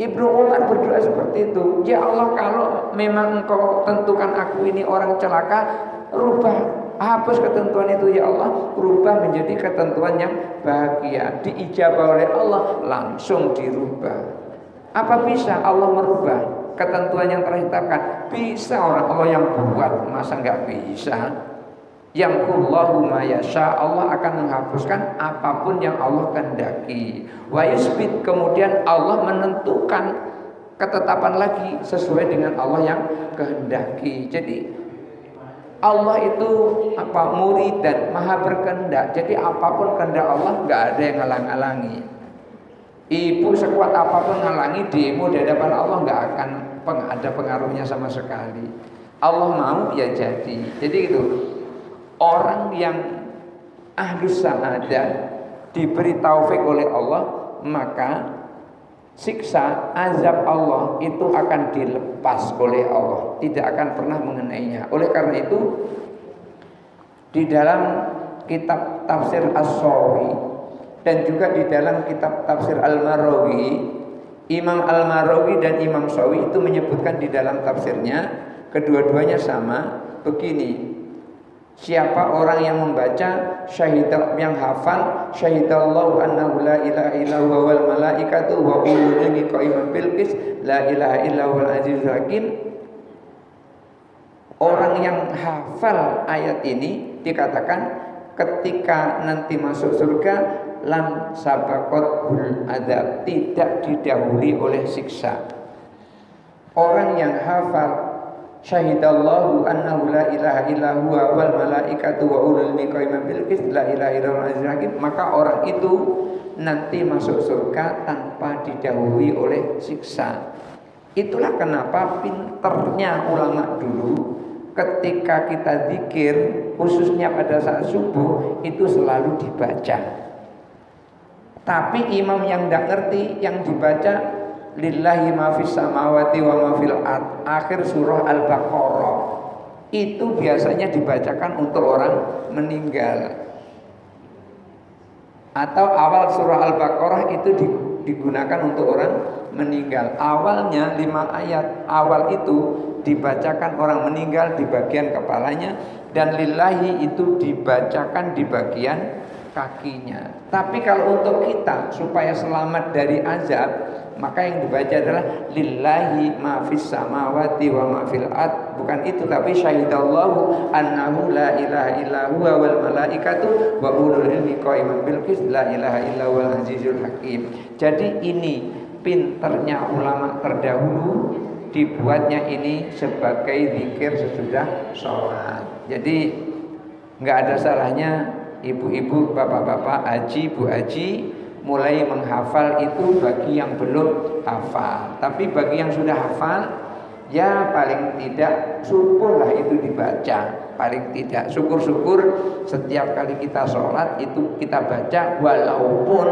Ibnu Umar berdoa seperti itu, ya Allah, kalau memang engkau tentukan aku ini orang celaka, rubah, hapus ketentuan itu ya Allah, rubah menjadi ketentuan yang bahagia. Diijabah oleh Allah, langsung dirubah. Apa bisa Allah merubah ketentuan yang telah ditetapkan? Bisa, orang Allah yang buat, masa nggak bisa? Yamhullahu ma yasha, Allah akan menghapuskan apapun yang Allah kehendaki. Wa yusbit, kemudian Allah menentukan ketetapan lagi sesuai dengan Allah yang kehendaki. Jadi Allah itu murid dan maha berkehendak. Jadi apapun kehendak Allah nggak ada yang ngalang-alangi. Ibu sekuat apapun ngalangi demo di hadapan Allah nggak akan ada pengaruhnya sama sekali. Allah mau ya jadi. Jadi itu orang yang ahlus sa'adah diberi taufik oleh Allah, maka siksa azab Allah itu akan dilepas oleh Allah, tidak akan pernah mengenainya. Oleh karena itu di dalam kitab tafsir As-Sawi dan juga di dalam kitab tafsir Al-Marawi, Imam Al-Marawi dan Imam Sawi itu menyebutkan di dalam tafsirnya, kedua-duanya sama begini: siapa orang yang membaca syahidah, yang hafal syahidallahu annahu la ilaha illa huwa wal malaikatu wa ulul ilmi qa'iman bil qis la ilaha illa huwal azizul hakim. Orang yang hafal ayat ini dikatakan ketika nanti masuk surga lam sabaqatul adzab, tidak didahului oleh siksa. Orang yang hafal syahidallahu annahu la ilaha illa huwa wal malaikatu wa ulul ilmi qa'iman bil qist la ilaha illallah azizul hakim, maka orang itu nanti masuk surga tanpa didahului oleh siksa. Itulah kenapa pinternya ulama dulu ketika kita zikir, khususnya pada saat subuh, itu selalu dibaca. Tapi imam yang tidak ngerti, yang dibaca lillahi ma fis samawati wa ma fil ard, akhir surah Al-Baqarah, itu biasanya dibacakan untuk orang meninggal. Atau awal surah Al-Baqarah itu digunakan untuk orang meninggal. Awalnya 5 ayat awal itu dibacakan orang meninggal di bagian kepalanya, dan lillahi itu dibacakan di bagian kakinya. Tapi kalau untuk kita supaya selamat dari azab, maka yang dibaca adalah lillahi ma fis samawati wa ma fil ard. Bukan itu, tapi syahidallahu annahu la ilaha illa huwa wal malaikatu wa ulul ilmi qa'iman bil qist la ilaha illa huwal azizul hakim. Jadi ini pinternya ulama terdahulu, dibuatnya ini sebagai zikir sesudah sholat. Jadi nggak ada salahnya ibu-ibu, bapak-bapak, haji, bu haji mulai menghafal itu bagi yang belum hafal. Tapi bagi yang sudah hafal, ya paling tidak syukurlah itu dibaca. Paling tidak syukur-syukur setiap kali kita sholat itu kita baca, walaupun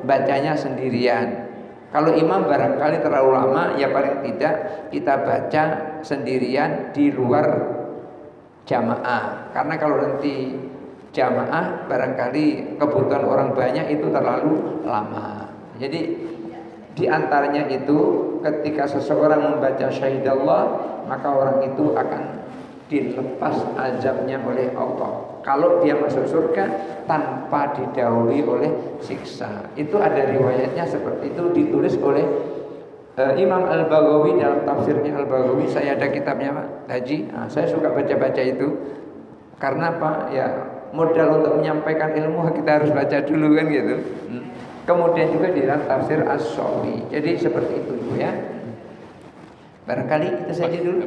bacanya sendirian. Kalau imam barangkali terlalu lama, ya paling tidak kita baca sendirian di luar jamaah. Karena kalau nanti jamaah barangkali kebutuhan orang banyak itu terlalu lama. Jadi di antaranya itu ketika seseorang membaca syahidallah, maka orang itu akan dilepas azabnya oleh Allah. Kalau dia masuk surga tanpa didahului oleh siksa. Itu ada riwayatnya seperti itu, ditulis oleh Imam Al-Baghawi dalam tafsirnya Al-Baghawi. Saya ada kitabnya Pak Haji. Saya suka baca-baca itu. Karena Pak, ya modal untuk menyampaikan ilmu kita harus baca dulu kan gitu. Kemudian juga di dalam tafsir As-Shawi. Jadi seperti itu Ibu ya. Barangkali itu saja dulu.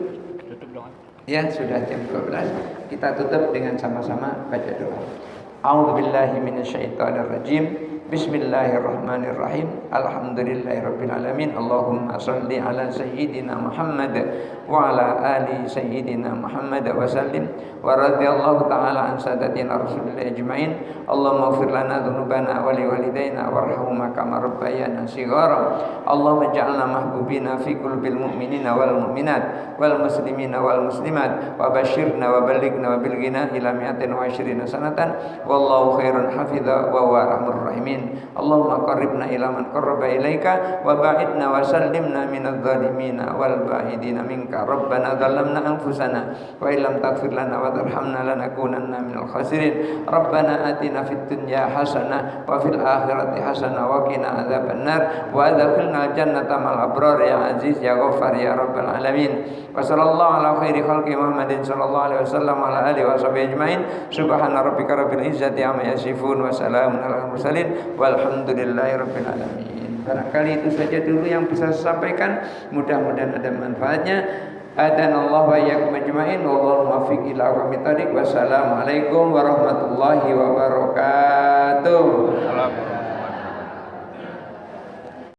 Ya, sudah jam 12. Kita tutup dengan sama-sama baca doa. A'udzubillahi minasyaitonirrajim. Bismillahirrahmanirrahim. Alhamdulillahirabbil alamin. Allahumma shalli ala sayyidina Muhammad wa ala ali sayyidina Muhammad wa sallim wa radhiyallahu ta'ala an sadatina rasulillah ajmain. Allahumma ighfir lana dzunubana wa liwalidayna warhamhuma kama rabbayana shighara. Allahumma ij'alna mahbubina fi qulubil mu'minina wal mu'minat wal muslimina wal muslimat wa basyirna wa ballighna wa bil ghina ila mi'atin wa 20 sanatan wallahu khairun hafidha wa huwa arhamur rahimin. Allahumma qarribna ila man qarraba ilaika wa ba'idna wa sallimna minadh dhalimina wal ba'idina minka. Rabbana dzalamna anfusana wa illam taghfir lana wa tarhamna lanakunanna minal khasirin. Rabbana atina fid dunya hasanah wa fil akhirati hasanah wa qina adzabannar wa adkhilna jannata ma'al abrar ya aziz ya ghaffar ya rabbal alamin. Wa sallallahu ala khairi khalqi Muhammadin sallallahu alaihi wasallam wa ala alihi wa sahbihi ajmain. Subhana rabbika rabbil izzati amma yasifun wa salamun alal mursalin walhamdulillahi rabbil alamin. Barangkali itu saja dulu yang bisa saya sampaikan. Mudah-mudahan ada manfaatnya. Adanallahu wa iyyakum ajmain. Wallahu muwaffiq ila aqwamit thoriq. Wassalamualaikum warahmatullahi wabarakatuh.